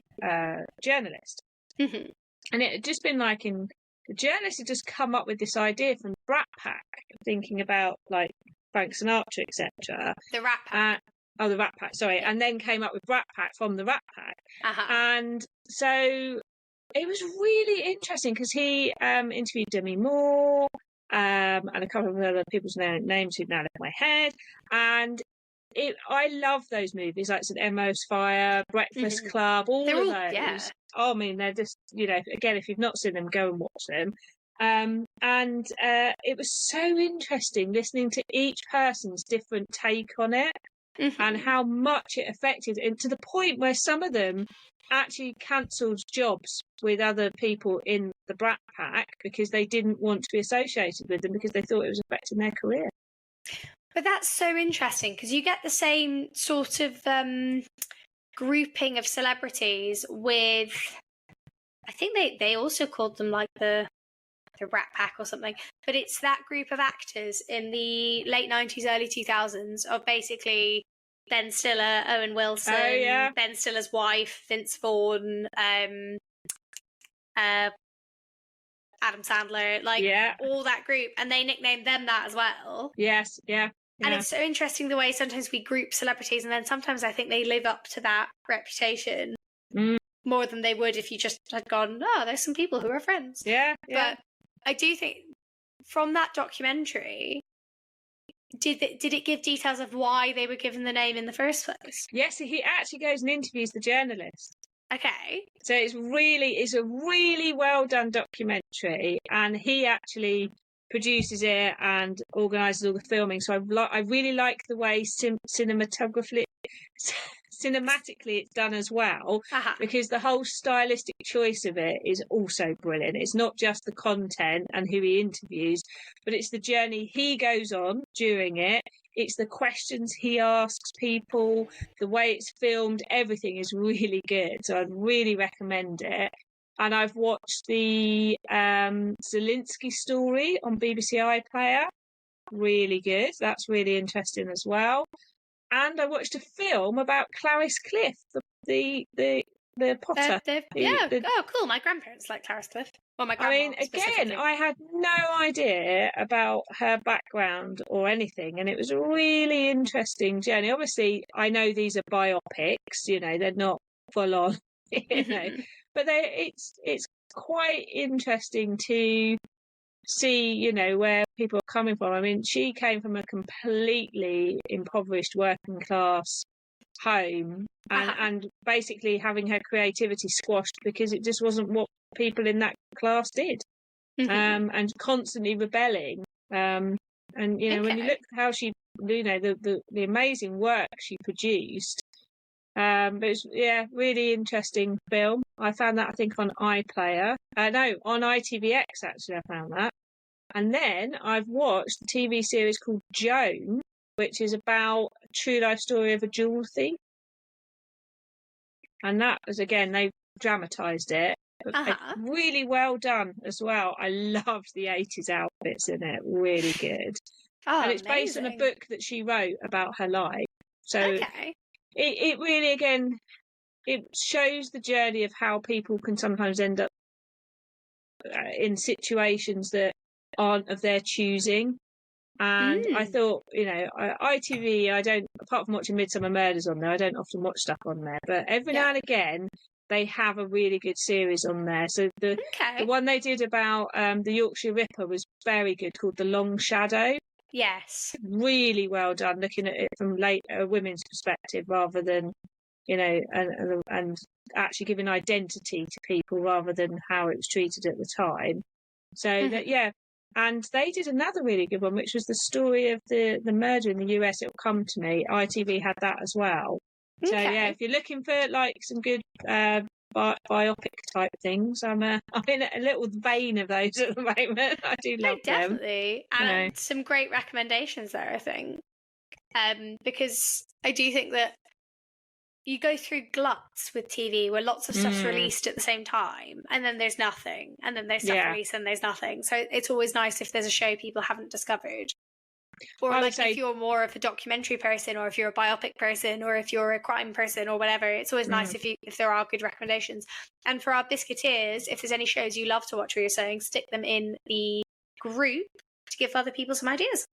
journalist. Mm-hmm. And it had just been like the journalist had just come up with this idea from Rat Pack, thinking about like Frank Sinatra, etc. The Rat Pack. The Rat Pack, sorry. And then came up with Rat Pack from the Rat Pack. Uh-huh. And so it was really interesting, because he interviewed Demi Moore and a couple of other people's names who've now left my head. And I love those movies, like Emma's Fire, Breakfast Club, all of those. Yeah. Oh, I mean, they're just, again, if you've not seen them, go and watch them. And it was so interesting listening to each person's different take on it, and how much it affected, and to the point where some of them actually cancelled jobs with other people in the Brat Pack because they didn't want to be associated with them, because they thought it was affecting their career. But that's so interesting, because you get the same sort of grouping of celebrities with, I think they also called them like the Rat Pack or something, but it's that group of actors in the late 90s, early 2000s of basically Ben Stiller, Owen Wilson, Ben Stiller's wife, Vince Vaughn, Adam Sandler, all that group, and they nicknamed them that as well. Yes, yeah. And it's so interesting the way sometimes we group celebrities, and then sometimes I think they live up to that reputation more than they would if you just had gone, oh, there's some people who are friends. Yeah. But I do think from that documentary, did it give details of why they were given the name in the first place? Yes, he actually goes and interviews the journalist. Okay. So it's a really well done documentary, and he actually produces it and organises all the filming. So I really like the way cinematically it's done as well, because the whole stylistic choice of it is also brilliant. It's not just the content and who he interviews, but it's the journey he goes on during it. It's the questions he asks people, the way it's filmed, everything is really good. So I'd really recommend it. And I've watched the Zelensky story on BBC iPlayer. Really good. That's really interesting as well. And I watched a film about Clarice Cliff, the Potter. Oh, cool. My grandparents like Clarice Cliff. Well, my grandma. I mean, again, I had no idea about her background or anything, and it was a really interesting journey. Obviously, I know these are biopics, they're not full on, but it's quite interesting to see, where people are coming from. I mean, she came from a completely impoverished working class home and basically having her creativity squashed because it just wasn't what people in that class did, and constantly rebelling. And when you look at how she, the amazing work she produced, but it's really interesting film. I found that, I think, on iPlayer. On ITVX actually. I found that, and then I've watched a TV series called Joan, which is about a true life story of a jewel thief. And that was, again, they dramatised it. Really well done as well. I loved the 80s outfits in it. Really good. And it's based on a book that she wrote about her life. So it really, again, it shows the journey of how people can sometimes end up in situations that aren't of their choosing. And I thought, ITV, I don't, apart from watching Midsummer Murders on there, I don't often watch stuff on there, but every now and again they have a really good series on there. So the one they did about the Yorkshire Ripper was very good, called The Long Shadow. Yes. Really well done, looking at it from a women's perspective rather than, and actually giving identity to people rather than how it was treated at the time. So and they did another really good one, which was the story of the murder in the US. It'll come to me. ITV had that as well. So if you're looking for some good biopic type things, I'm in a little vein of those at the moment. I do love them. Definitely, and some great recommendations there, I think, because I do think that you go through gluts with TV where lots of stuff's released at the same time, and then there's nothing, and then there's stuff released and there's nothing. So it's always nice if there's a show people haven't discovered. Or if you're more of a documentary person, or if you're a biopic person, or if you're a crime person or whatever, it's always nice if there are good recommendations. And for our biscuiteers, if there's any shows you love to watch, or you're saying, stick them in the group to give other people some ideas.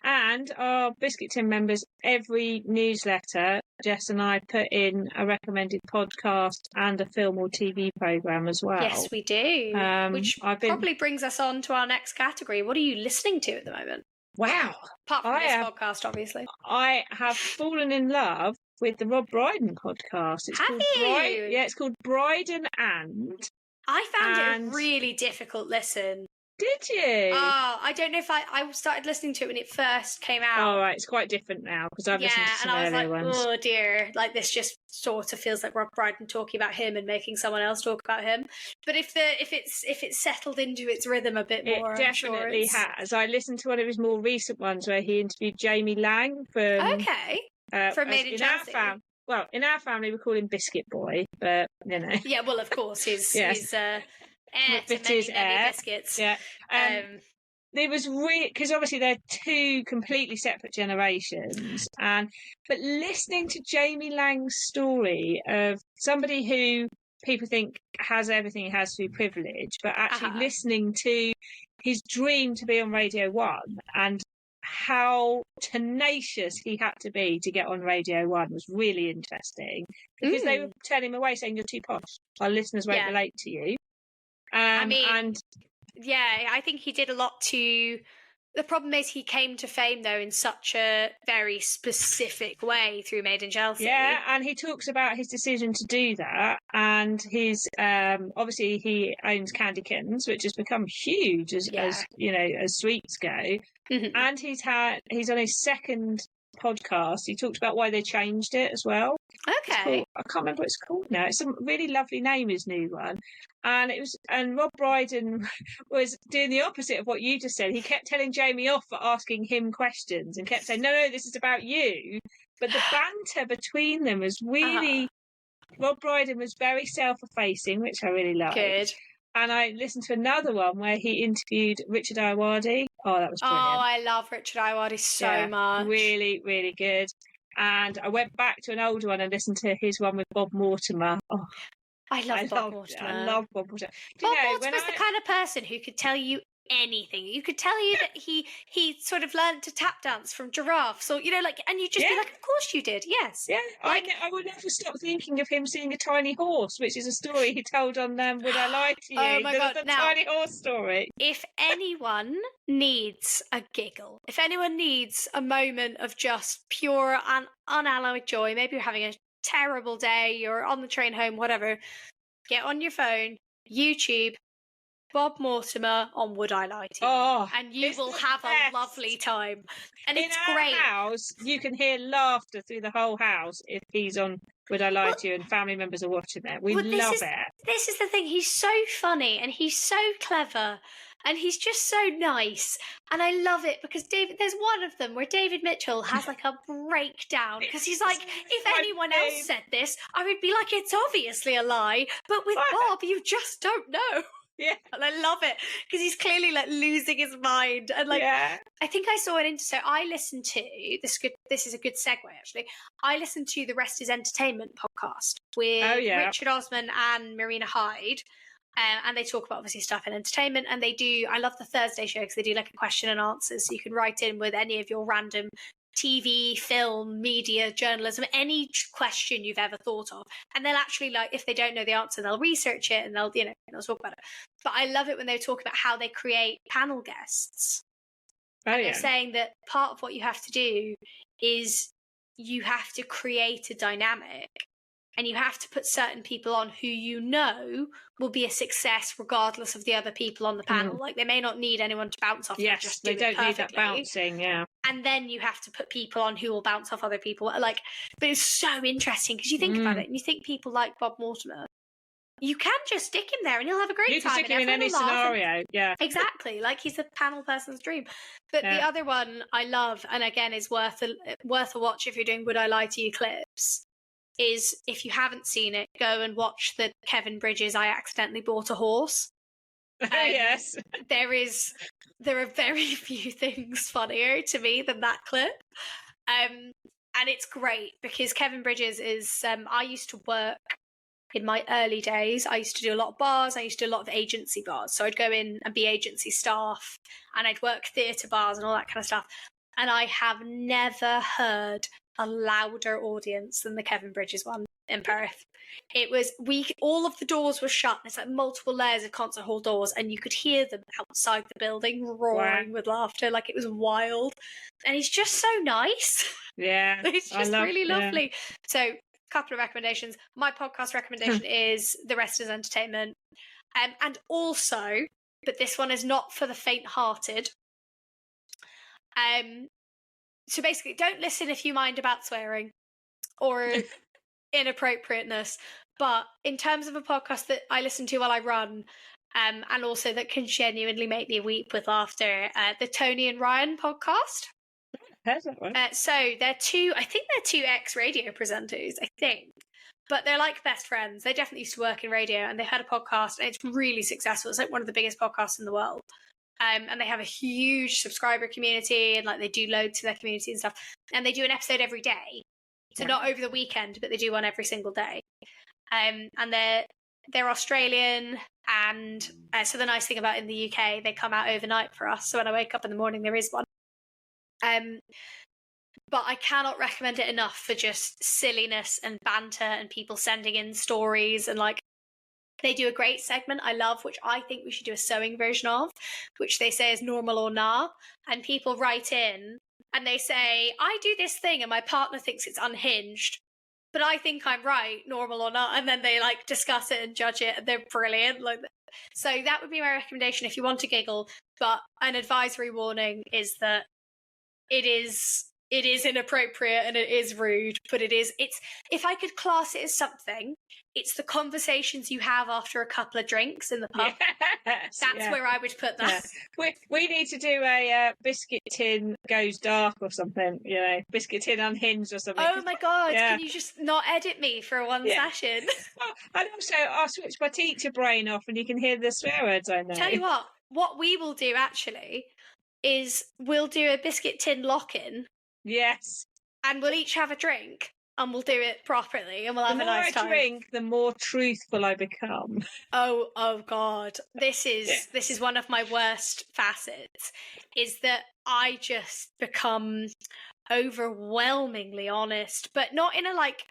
And our Biscuit Tin members, every newsletter, Jess and I put in a recommended podcast and a film or TV programme as well. Yes, we do. Which probably brings us on to our next category. What are you listening to at the moment? Wow. Apart from this podcast, obviously. I have fallen in love with the Rob Brydon podcast. It's called Brydon and. I found it a really difficult listen. Did you? Oh, I don't know if I started listening to it when it first came out. Oh, right. It's quite different now because I've listened to some earlier ones. Oh dear, this just sort of feels like Rob Brydon talking about him and making someone else talk about him. But if it's settled into its rhythm a bit more, it definitely has. I listened to one of his more recent ones where he interviewed Jamie Lang from from Made in Chelsea. well, in our family we call him Biscuit Boy, but you know. Yeah, well, of course, he's Yes. he's heir to It is many heir. biscuits. Yeah. It was really, because obviously they're two completely separate generations, but listening to Jamie Lang's story of somebody who people think has everything he has through privilege, but actually listening to his dream to be on Radio 1 and how tenacious he had to be to get on Radio 1 was really interesting, because they were turning him away saying, "You're too posh, our listeners won't relate to you." I mean, yeah, I think he did a lot to... The problem is he came to fame, though, in such a very specific way through Made in Chelsea. Yeah, and he talks about his decision to do that, and his obviously he owns Candy Kittens, which has become huge as you know, as sweets go. And he's on his second podcast. He talked about why they changed it as well. Okay. I can't remember what it's called now. It's a really lovely name, his new one. And Rob Brydon was doing the opposite of what you just said. He kept telling Jamie off for asking him questions and kept saying, no, this is about you. But the banter between them was really... Rob Brydon was very self-effacing, which I really liked. Good. And I listened to another one where he interviewed Richard Ayoade. Oh, that was brilliant. Oh, I love Richard Ayoade so much. Really, really good. And I went back to an older one and listened to his one with Bob Mortimer. Oh, I love Bob Mortimer. I love Bob Mortimer. Bob Mortimer's the kind of person who could tell you anything. You could tell you that he sort of learned to tap dance from giraffes, or, you know, like, and you'd just be like, of course you did, yes. Yeah, like, I would never stop thinking of him seeing a tiny horse, which is a story he told on Would I Lie to You? Oh my God, the now, tiny horse story. If anyone needs a giggle, if anyone needs a moment of just pure and unalloyed joy, maybe you're having a terrible day, you're on the train home, whatever, get on your phone, YouTube, Bob Mortimer on Would I Lie to You? Oh, and you will have a lovely time. And it's great. In our house, you can hear laughter through the whole house if he's on Would I Lie to You and family members are watching it. We love it. This is the thing. He's so funny and he's so clever and he's just so nice. And I love it because there's one of them where David Mitchell has like a breakdown because he's like, if anyone else said this, I would be like, it's obviously a lie. But with Bob, you just don't know. Yeah, and I love it because he's clearly like losing his mind, and like I think I saw it so I listened to this is a good segue actually. I listened to the Rest is Entertainment podcast with Richard Osman and Marina Hyde, and they talk about obviously stuff in entertainment, and I love the Thursday show because they do like a question and answers, so you can write in with any of your random TV, film, media, journalism, any question you've ever thought of. And they'll actually, like, if they don't know the answer, they'll research it and they'll talk about it. But I love it when they talk about how they create panel guests. And they're saying that part of what you have to do is you have to create a dynamic and you have to put certain people on who you know will be a success regardless of the other people on the panel. Like, they may not need anyone to bounce off. Yes, they don't need that bouncing, And then you have to put people on who will bounce off other people. Like, but it's so interesting because you think about it and you think people like Bob Mortimer, you can just stick him there and he'll have a great time. You can stick him in any scenario, Exactly, like he's a panel person's dream. But the other one I love, and again is worth a watch if you're doing Would I Lie to You clips, is if you haven't seen it, go and watch the Kevin Bridges I Accidentally Bought a Horse. Yes. There are very few things funnier to me than that clip. And it's great because Kevin Bridges is, I used to work in my early days. I used to do a lot of bars. I used to do a lot of agency bars. So I'd go in and be agency staff and I'd work theatre bars and all that kind of stuff. And I have never heard a louder audience than the Kevin Bridges one in Perth. It was all of the doors were shut. It's like multiple layers of concert hall doors, and you could hear them outside the building roaring with laughter. Like, it was wild. And he's just so nice. Yeah. It's just really lovely. So, a couple of recommendations. My podcast recommendation is The Rest is Entertainment. And also, but this one is not for the faint-hearted. So basically, don't listen if you mind about swearing or inappropriateness. But in terms of a podcast that I listen to while I run, and also that can genuinely make me weep with laughter, the Tony and Ryan podcast. How's that one? So I think they're two ex-radio presenters, I think. But they're like best friends. They definitely used to work in radio, and they had a podcast, and it's really successful. It's like one of the biggest podcasts in the world. And they have a huge subscriber community, and like they do loads to their community and stuff. And they do an episode every day. So not over the weekend, but they do one every single day. And they're Australian, and so the nice thing about in the UK, they come out overnight for us. So when I wake up in the morning, there is one. But I cannot recommend it enough for just silliness and banter and people sending in stories. And like, they do a great segment I love, which I think we should do a sewing version of, which they say is normal or nah. And people write in and they say, I do this thing and my partner thinks it's unhinged, but I think I'm right, normal or not. And then they like discuss it and judge it. And they're brilliant. Like, so that would be my recommendation if you want to giggle. But an advisory warning is that it is inappropriate and it is rude, but it's if I could class it as something, it's the conversations you have after a couple of drinks in the pub. Yes, That's where I would put that. Yeah. We need to do a biscuit tin goes dark or something, biscuit tin unhinged or something. Oh my God, Can you just not edit me for one session? And also I'll switch my teacher brain off and you can hear the swear words I know. Tell you what we will do actually is we'll do a biscuit tin lock-in. Yes. And we'll each have a drink and we'll do it properly and we'll have a nice time. The more I drink, the more truthful I become. Oh God. This is one of my worst facets, is that I just become overwhelmingly honest, but not in a like,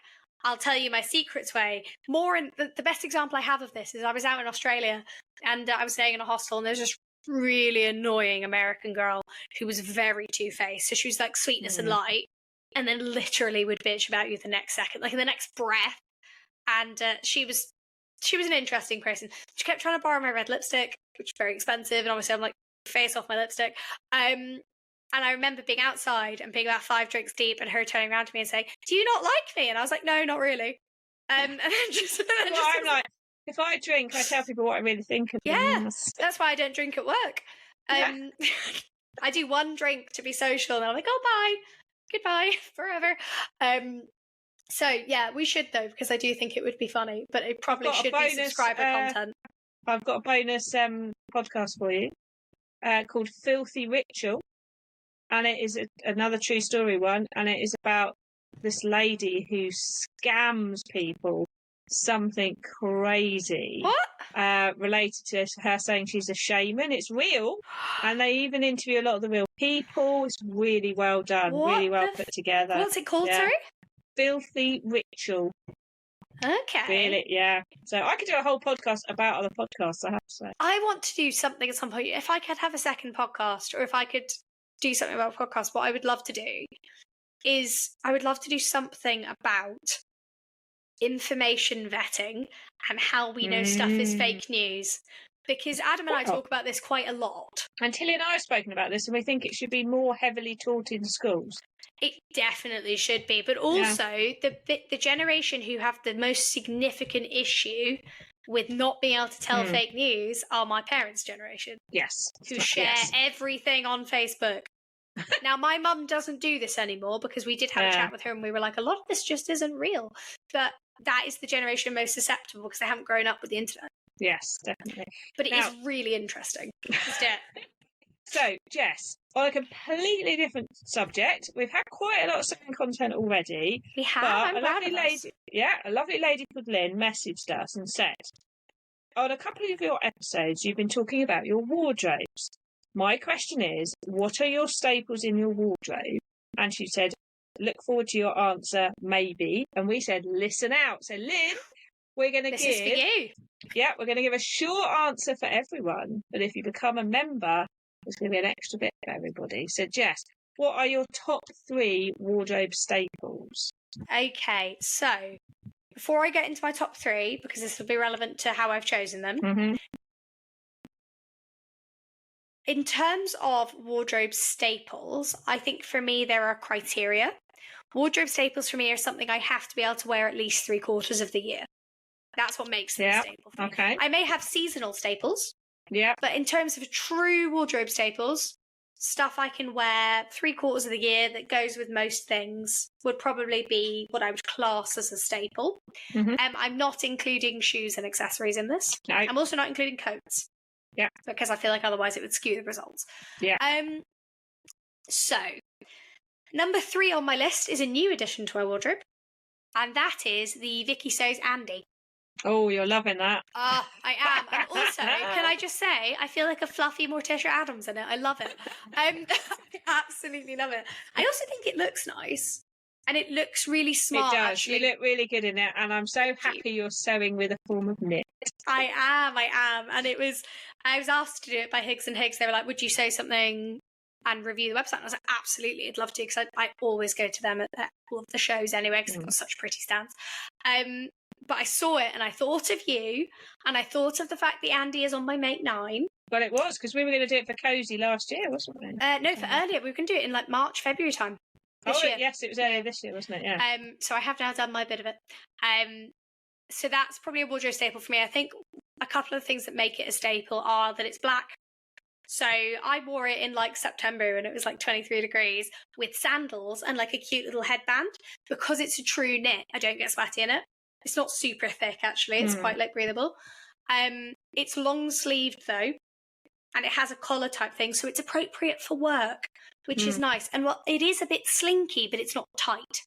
I'll tell you my secrets way. More in the best example I have of this is I was out in Australia and I was staying in a hostel, and there's this really annoying American girl who was very two-faced. So she was like sweetness and light, and then literally would bitch about you the next second, like in the next breath. And she was an interesting person. She kept trying to borrow my red lipstick, which is very expensive, and obviously I'm like, face off my lipstick. And I remember being outside and being about 5 drinks deep, and her turning around to me and saying, "Do you not like me?" And I was like, "No, not really." And then I'm like, if I drink, I tell people what I really think of them. Yeah, that's why I don't drink at work. I do one drink to be social, and I'm like, "Oh, bye, goodbye, forever." So yeah, we should though, because I do think it would be funny, but it probably should be subscriber content. I've got a bonus podcast for you called Filthy Ritual, and it is another true story one, and it is about this lady who scams people something crazy. What? Related to her saying she's a shaman. It's real, and they even interview a lot of the real people. It's really well done, really well put together. What's it called, sorry? Filthy Ritual. Okay. Really, yeah. So I could do a whole podcast about other podcasts, I have to say. I want to do something at some point. If I could have a second podcast, or if I could do something about a podcast, what I would love to do is I would love to do something about information vetting and how we know stuff is fake news. Because Adam and I talk about this quite a lot. And Tilly and I have spoken about this, and we think it should be more heavily taught in schools. It definitely should be. But also, the generation who have the most significant issue with not being able to tell fake news are my parents' generation. Yes. Who share everything on Facebook. Now, my mum doesn't do this anymore, because we did have a chat with her and we were like, a lot of this just isn't real. But that is the generation most susceptible because they haven't grown up with the internet. Yes, definitely. But it is really interesting. So, Jess, on a completely different subject, we've had quite a lot of sewing content already. We have. But a lovely lady called Lynn messaged us and said, on a couple of your episodes, you've been talking about your wardrobes. My question is, what are your staples in your wardrobe? And she said, look forward to your answer, maybe. And we said, listen out. So, Lynn, we're going to give... This is for you. Yeah, we're going to give a short answer for everyone. But if you become a member, there's going to be an extra bit for everybody. So, Jess, what are your top 3 wardrobe staples? Okay, so before I get into my top 3, because this will be relevant to how I've chosen them, in terms of wardrobe staples, I think for me there are criteria. Wardrobe staples for me are something I have to be able to wear at least 3/4 of the year. That's what makes them a staple for me. Okay. I may have seasonal staples. Yeah. But in terms of true wardrobe staples, stuff I can wear 3/4 of the year that goes with most things would probably be what I would class as a staple. I'm not including shoes and accessories in this. No. I'm also not including coats. Yeah. Because I feel like otherwise it would skew the results. Yeah. So, number 3 on my list is a new addition to my wardrobe, and that is the Vicky So's Andy. Oh, you're loving that. I am. And also, can I just say, I feel like a fluffy Morticia Adams in it. I love it. I absolutely love it. I also think it looks nice. And it looks really smart. It does. Actually. You look really good in it. And I'm so happy you're sewing with a form of knit. I am. And I was asked to do it by Higgs and Higgs. They were like, would you sew something and review the website? And I was like, absolutely, I'd love to, because I always go to them at all of the shows anyway, because they've got such pretty stands. But I saw it and I thought of you, and I thought of the fact that Andy is on my Make 9. Well, it was, because we were going to do it for Cozy last year, wasn't we? No, for earlier. We were going to do it in like March, February time this year. Yes, it was earlier this year, wasn't it? Yeah. So I have now done my bit of it. So that's probably a wardrobe staple for me. I think a couple of things that make it a staple are that it's black. So I wore it in like September when it was like 23 degrees with sandals and like a cute little headband. Because it's a true knit, I don't get sweaty in it. It's not super thick, actually. It's quite like breathable. It's long sleeved though, and it has a collar type thing, so it's appropriate for work, which is nice. And well, it is a bit slinky, but it's not tight,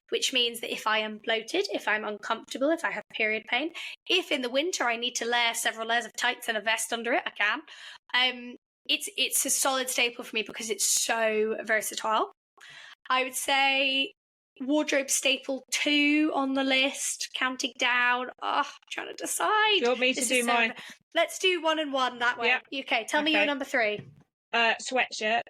which means that if I am bloated, if I'm uncomfortable, if I have period pain, if in the winter I need to layer several layers of tights and a vest under it, I can. It's a solid staple for me because it's so versatile. I would say wardrobe staple 2 on the list, counting down. I'm trying to decide. Do you want me to do mine? Let's do 1 and 1 that way. Yeah. Okay, tell me your number 3. Sweatshirt.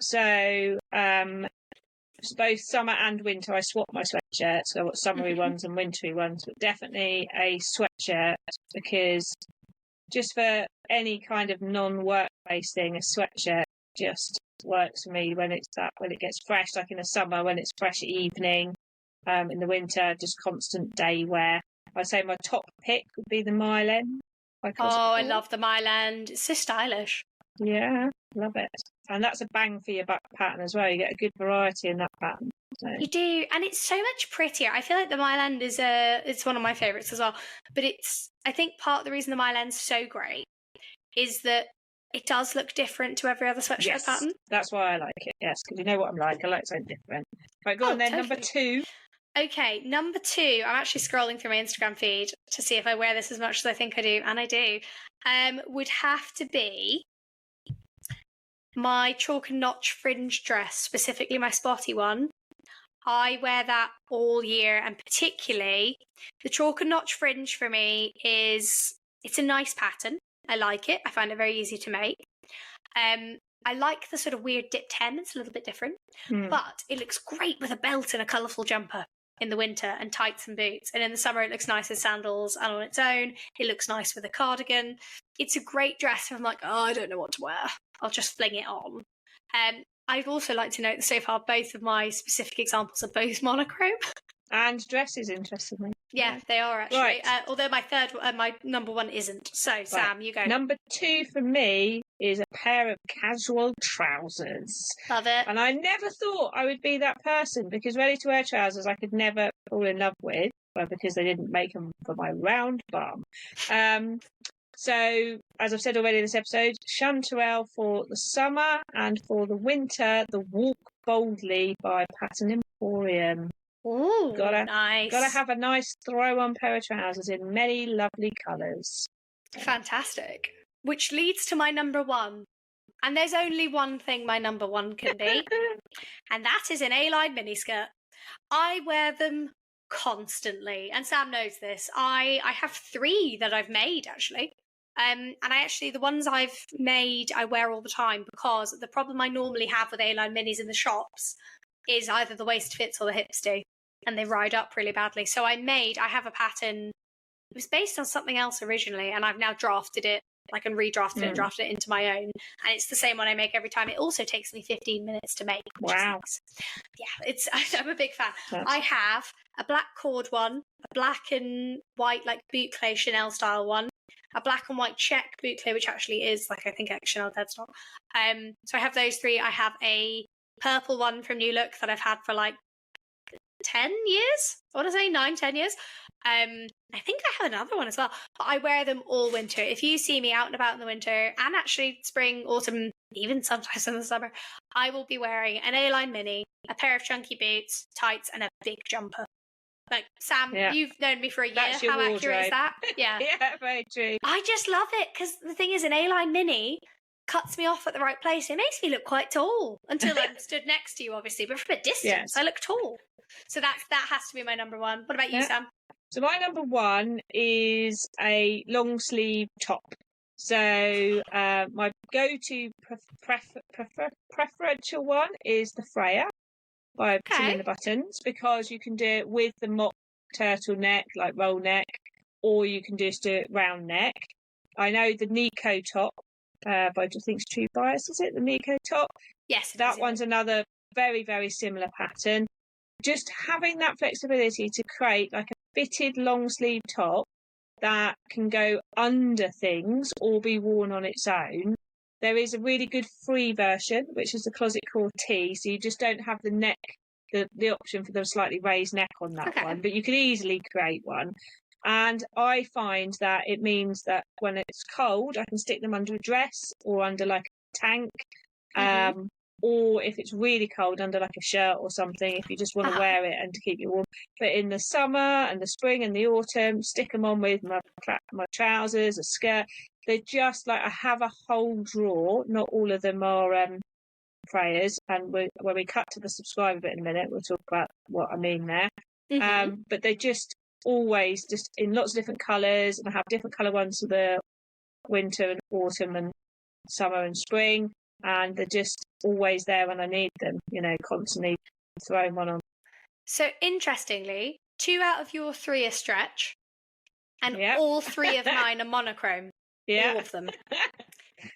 So, both summer and winter, I swap my sweatshirts. So I've got summery ones and wintry ones, but definitely a sweatshirt, because just for any kind of non-work-based thing, a sweatshirt just works for me when it gets fresh, like in the summer when it's fresh evening, in the winter just constant day wear. I'd say my top pick would be the Myland. I love the Myland. It's so stylish. Yeah, love it. And that's a bang for your buck pattern as well. You get a good variety in that pattern. So. You do, and it's so much prettier. I feel like the Myland is it's one of my favourites as well. But I think part of the reason the Myland's so great is that it does look different to every other sweatshirt pattern. That's why I like it, yes, because you know what I'm like. I like something different. Right, go on then, totally. Number 2. Okay, number 2. I'm actually scrolling through my Instagram feed to see if I wear this as much as I think I do, and I do. Would have to be my chalk and notch fringe dress, specifically my spotty one. I wear that all year, and particularly the chalk and notch fringe for me it's a nice pattern. I like it. I find it very easy to make. I like the sort of weird dip 10. It's a little bit different, but it looks great with a belt and a colourful jumper in the winter, and tights and boots. And in the summer, it looks nice with sandals and on its own. It looks nice with a cardigan. It's a great dress. If I'm like, I don't know what to wear, I'll just fling it on. I'd also like to note that so far, both of my specific examples are both monochrome. And dresses, interestingly. Yeah, they are actually. Right. Although my number 1 isn't. So, right. Sam, you go. Number 2 for me is a pair of casual trousers. Love it. And I never thought I would be that person, because ready-to-wear trousers I could never fall in love with, because they didn't make them for my round bum. So, as I've said already in this episode, Chanterelle for the summer, and for the winter, the Walk Boldly by Pattern Emporium. Ooh, nice. Gotta have a nice throw-on pair of trousers in many lovely colours. Fantastic. Which leads to my number 1. And there's only one thing my number 1 can be, and that is an A-line miniskirt. I wear them constantly, and Sam knows this. I have 3 that I've made, actually. And the ones I've made, I wear all the time, because the problem I normally have with A-line minis in the shops is either the waist fits or the hips do, and they ride up really badly. So I have a pattern. It was based on something else originally, and I've now drafted it, and redrafted it and drafted it into my own. And it's the same one I make every time. It also takes me 15 minutes to make. Wow. Nice. Yeah, I'm a big fan. I have a black cord one, a black and white, boot clay Chanel style one, a black and white check boucle, which actually is like, I think Chanel deadstock. So I have those 3. I have a purple one from New Look that I've had for like 10 years. I want to say 9-10 years. I think I have another one as well, but I wear them all winter. If you see me out and about in the winter, and actually spring, autumn, even sometimes in the summer, I will be wearing an A-line mini, a pair of chunky boots, tights, and a big jumper. Like, Sam, you've known me for a year. How accurate is that? Yeah. Yeah, very true. I just love it because the thing is, an A-line mini cuts me off at the right place. It makes me look quite tall until I'm stood next to you, obviously. But from a distance, I look tall. So that has to be my number 1. What about you, Sam? So my number 1 is a long sleeve top. So my go-to preferential one is the Freya by putting in the buttons, because you can do it with the mock turtleneck, like roll neck, or you can just do it round neck. I know the Nico top by, I think it's True Bias, is it? The Nico top? Yes. That one's another very, very similar pattern. Just having that flexibility to create like a fitted long sleeve top that can go under things or be worn on its own. There is a really good free version, which is the Closet Core T, so you just don't have the neck, the option for the slightly raised neck on that one, but you can easily create one. And I find that it means that when it's cold, I can stick them under a dress or under like a tank, or if it's really cold, under like a shirt or something, if you just want to wear it and to keep you warm. But in the summer and the spring and the autumn, stick them on with my trousers, a skirt. They're just like, I have a whole drawer. Not all of them are Freyas. And when we cut to the subscriber bit in a minute, we'll talk about what I mean there. But they're just always just in lots of different colours, and I have different colour ones for the winter and autumn and summer and spring. And they're just always there when I need them, constantly throwing one on. So interestingly, 2 out of your 3 are stretch, and all 3 of mine are monochrome. All of them.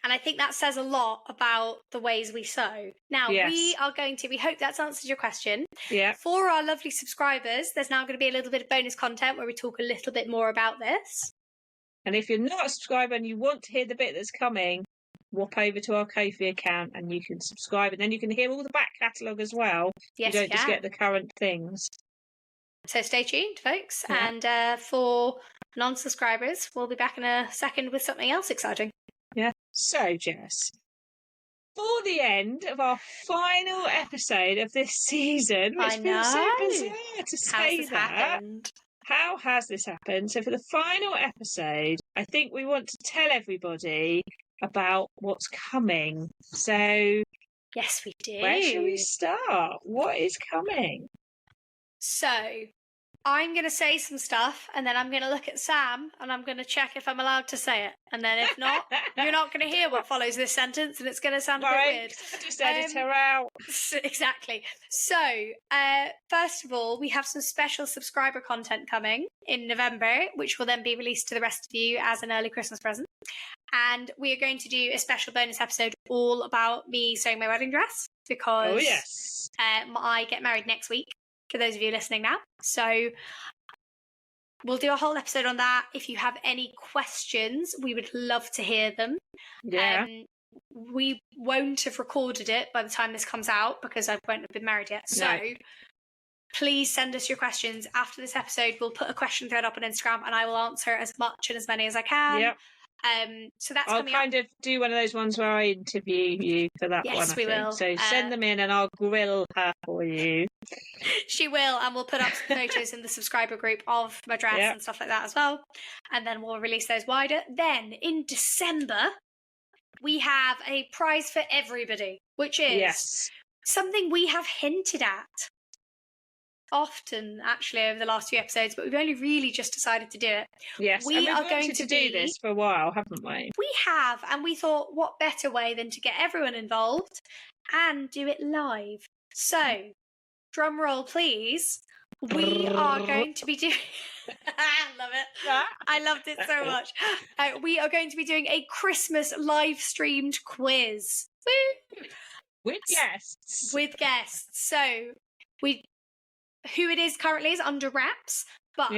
And I think that says a lot about the ways we sew. Now, we hope that's answered your question. Yeah. For our lovely subscribers, there's now going to be a little bit of bonus content where we talk a little bit more about this. And if you're not a subscriber and you want to hear the bit that's coming, whop over to our Ko-fi account and you can subscribe, and then you can hear all the back catalogue as well. Yes, you don't just get the current things. So stay tuned, folks. And for non-subscribers, we'll be back in a second with something else exciting. Yeah. So, Jess, for the end of our final episode of this season, which feels so bizarre to say that. How has this happened? So for the final episode, I think we want to tell everybody about what's coming. So yes, we do. Where should we start? What is coming? So I'm going to say some stuff, and then I'm going to look at Sam, and I'm going to check if I'm allowed to say it. And then if not, you're not going to hear what follows this sentence, and it's going to sound a bit weird. Just edit her out. Exactly. So, first of all, we have some special subscriber content coming in November, which will then be released to the rest of you as an early Christmas present. And we are going to do a special bonus episode all about me sewing my wedding dress, because I get married next week, for those of you listening now. So we'll do a whole episode on that. If you have any questions, we would love to hear them. Yeah. We won't have recorded it by the time this comes out, because I won't have been married yet. So please send us your questions. After this episode, we'll put a question thread up on Instagram, and I will answer as much and as many as I can. Yep. So that's I'll coming kind of do one of those ones where I interview you for that one. Yes, we will. So send them in and I'll grill her for you. She will, and we'll put up some photos in the subscriber group of my dress and stuff like that as well. And then we'll release those wider. Then in December, we have a prize for everybody, which is something we have hinted at often, actually, over the last few episodes, but we've only really just decided to do it. Yes, we are going to do this for a while, haven't we? We have, and we thought, what better way than to get everyone involved and do it live. So, drum roll, please. We are going to be doing... I love it. I loved it so much. We are going to be doing a Christmas live-streamed quiz. Woo! With guests. With guests. So, who it is currently is under wraps, but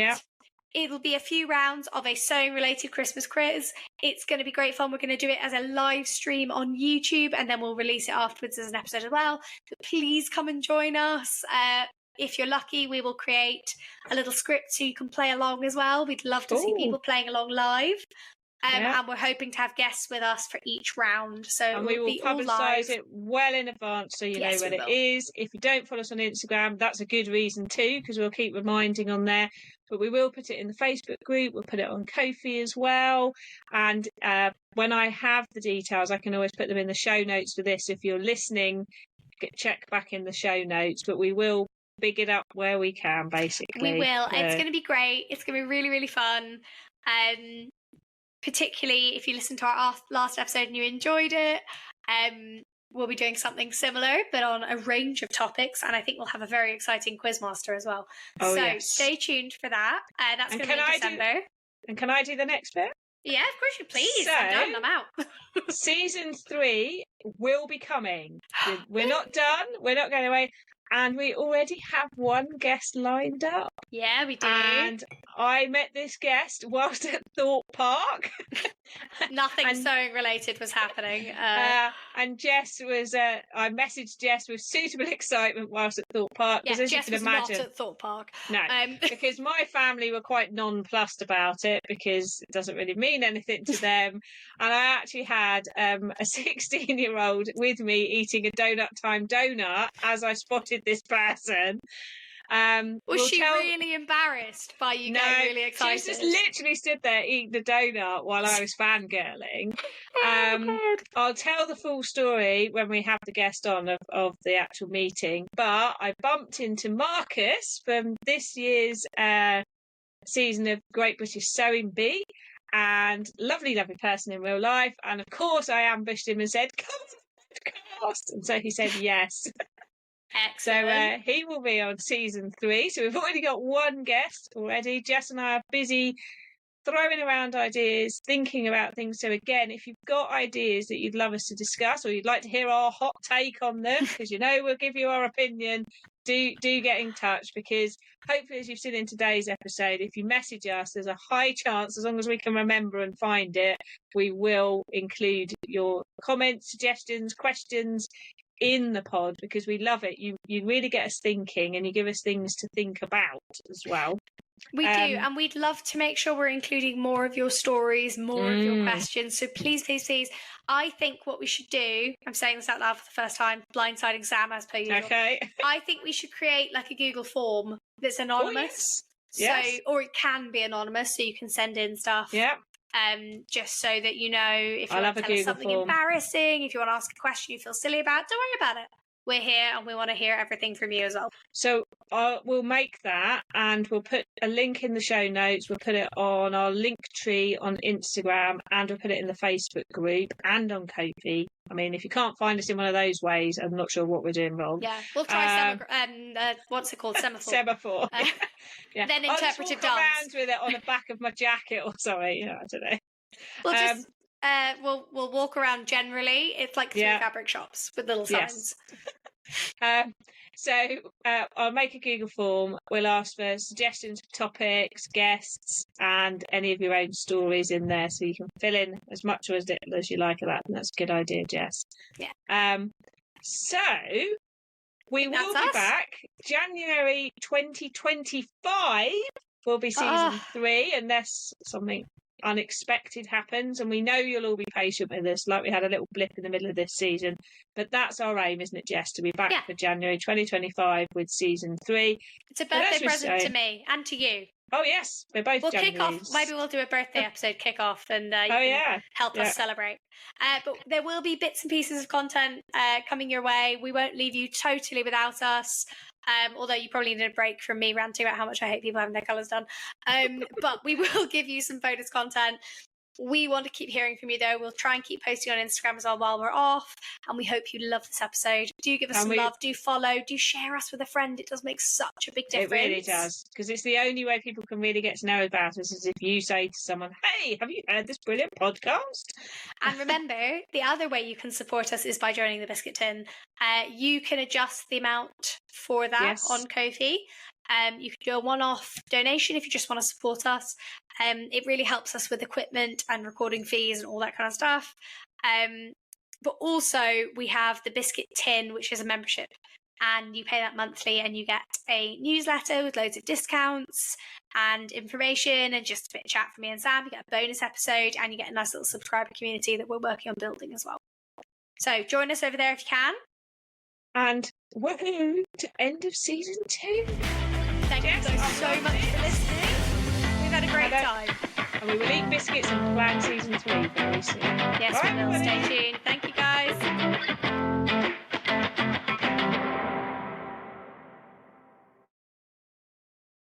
It'll be a few rounds of a sewing-related Christmas quiz. It's going to be great fun. We're going to do it as a live stream on YouTube, and then we'll release it afterwards as an episode as well. But please come and join us. If you're lucky, we will create a little script so you can play along as well. We'd love to see people playing along live. And we're hoping to have guests with us for each round. So we will publicise it well in advance so you know when it is. If you don't follow us on Instagram, that's a good reason too, because we'll keep reminding on there. But we will put it in the Facebook group. We'll put it on Ko-fi as well. And when I have the details, I can always put them in the show notes for this. If you're listening, check back in the show notes. But we will big it up where we can, basically. We will. It's going to be great. It's going to be really, really fun. Particularly if you listened to our last episode and you enjoyed it, we'll be doing something similar, but on a range of topics, and I think we'll have a very exciting quizmaster as well. Stay tuned for that. That's going to be in December. And can I do the next bit? Yeah, of course you please. So, I'm done. I'm out. Season 3 will be coming. We're not done. We're not going away. And we already have one guest lined up. Yeah, we do. And I met this guest whilst at Thorpe Park. Nothing sewing related was happening. And Jess was, I messaged Jess with suitable excitement whilst at Thorpe Park. Yeah, as Jess you can was imagine, not at Thorpe Park. No, because my family were quite nonplussed about it because it doesn't really mean anything to them. And I actually had a 16-year-old with me eating a donut time donut as I spotted this person. Was she really embarrassed by you getting really excited? She just literally stood there eating the donut while I was fangirling. I'll tell the full story when we have the guest on of the actual meeting, but I bumped into Marcus from this year's season of Great British Sewing Bee, and lovely person in real life, and of course I ambushed him and said, come to the podcast, and so he said yes. Excellent. So he will be on season 3. So we've already got one guest already. Jess and I are busy throwing around ideas, thinking about things. So again, if you've got ideas that you'd love us to discuss, or you'd like to hear our hot take on them, because we'll give you our opinion, do get in touch, because hopefully, as you've seen in today's episode, if you message us, there's a high chance, as long as we can remember and find it, we will include your comments, suggestions, questions in the pod, because we love it. You really get us thinking, and you give us things to think about as well. We do, and we'd love to make sure we're including more of your stories, more of your questions. So please, please, please, I think what we should do, I'm saying this out loud for the first time, blindsiding Sam as per usual. Okay. I think we should create like a Google form that's anonymous. Yes. Or it can be anonymous, so you can send in stuff. Yeah. Just so that if you want to tell us something form. Embarrassing, if you want to ask a question you feel silly about, don't worry about it. We're here and we want to hear everything from you as well. So we'll make that, and we'll put a link in the show notes. We'll put it on our link tree on Instagram, and we'll put it in the Facebook group and on Ko-fi. I mean, if you can't find us in one of those ways, I'm not sure what we're doing wrong. Yeah, we'll try what's it called? Semaphore. Semaphore. Yeah. Then interpretive dance. I'll just walk around with it on the back of my jacket or something. I don't know. We'll just we'll walk around generally. It's like 3 fabric shops with little signs. So I'll make a Google form. We'll ask for suggestions for topics, guests, and any of your own stories in there, so you can fill in as much or as little as you like of that. And that's a good idea, Jess. Yeah. So we will be back January 2025. Will be season 3, unless something unexpected happens, and we know you'll all be patient with us, like we had a little blip in the middle of this season, but that's our aim, isn't it, Jess, to be back for January 2025 with season 3. It's a birthday present to me and to you. Oh yes, we're both we'll Januaries. kick off. Maybe we'll do a birthday episode kick off, and you can help us celebrate. But there will be bits and pieces of content coming your way. We won't leave you totally without us. Although you probably need a break from me ranting about how much I hate people having their colours done. But we will give you some bonus content. We want to keep hearing from you, though. We'll try and keep posting on Instagram as well while we're off. And we hope you love this episode. Do give us some love. Do follow. Do share us with a friend. It does make such a big difference. It really does. Because it's the only way people can really get to know about us is if you say to someone, hey, have you heard this brilliant podcast? And remember, the other way you can support us is by joining the Biscuit Tin. You can adjust the amount for that on Ko-fi. You can do a one-off donation if you just want to support us. It really helps us with equipment and recording fees and all that kind of stuff. But also we have the Biscuit Tin, which is a membership, and you pay that monthly and you get a newsletter with loads of discounts and information and just a bit of chat from me and Sam. You get a bonus episode and you get a nice little subscriber community that we're working on building as well. So join us over there if you can. And woohoo to end of season 2. Thank you guys so much for listening. We've had a great time. And we will eat biscuits and plan season 3 very soon. Yes, we will. Stay tuned. Thank you guys.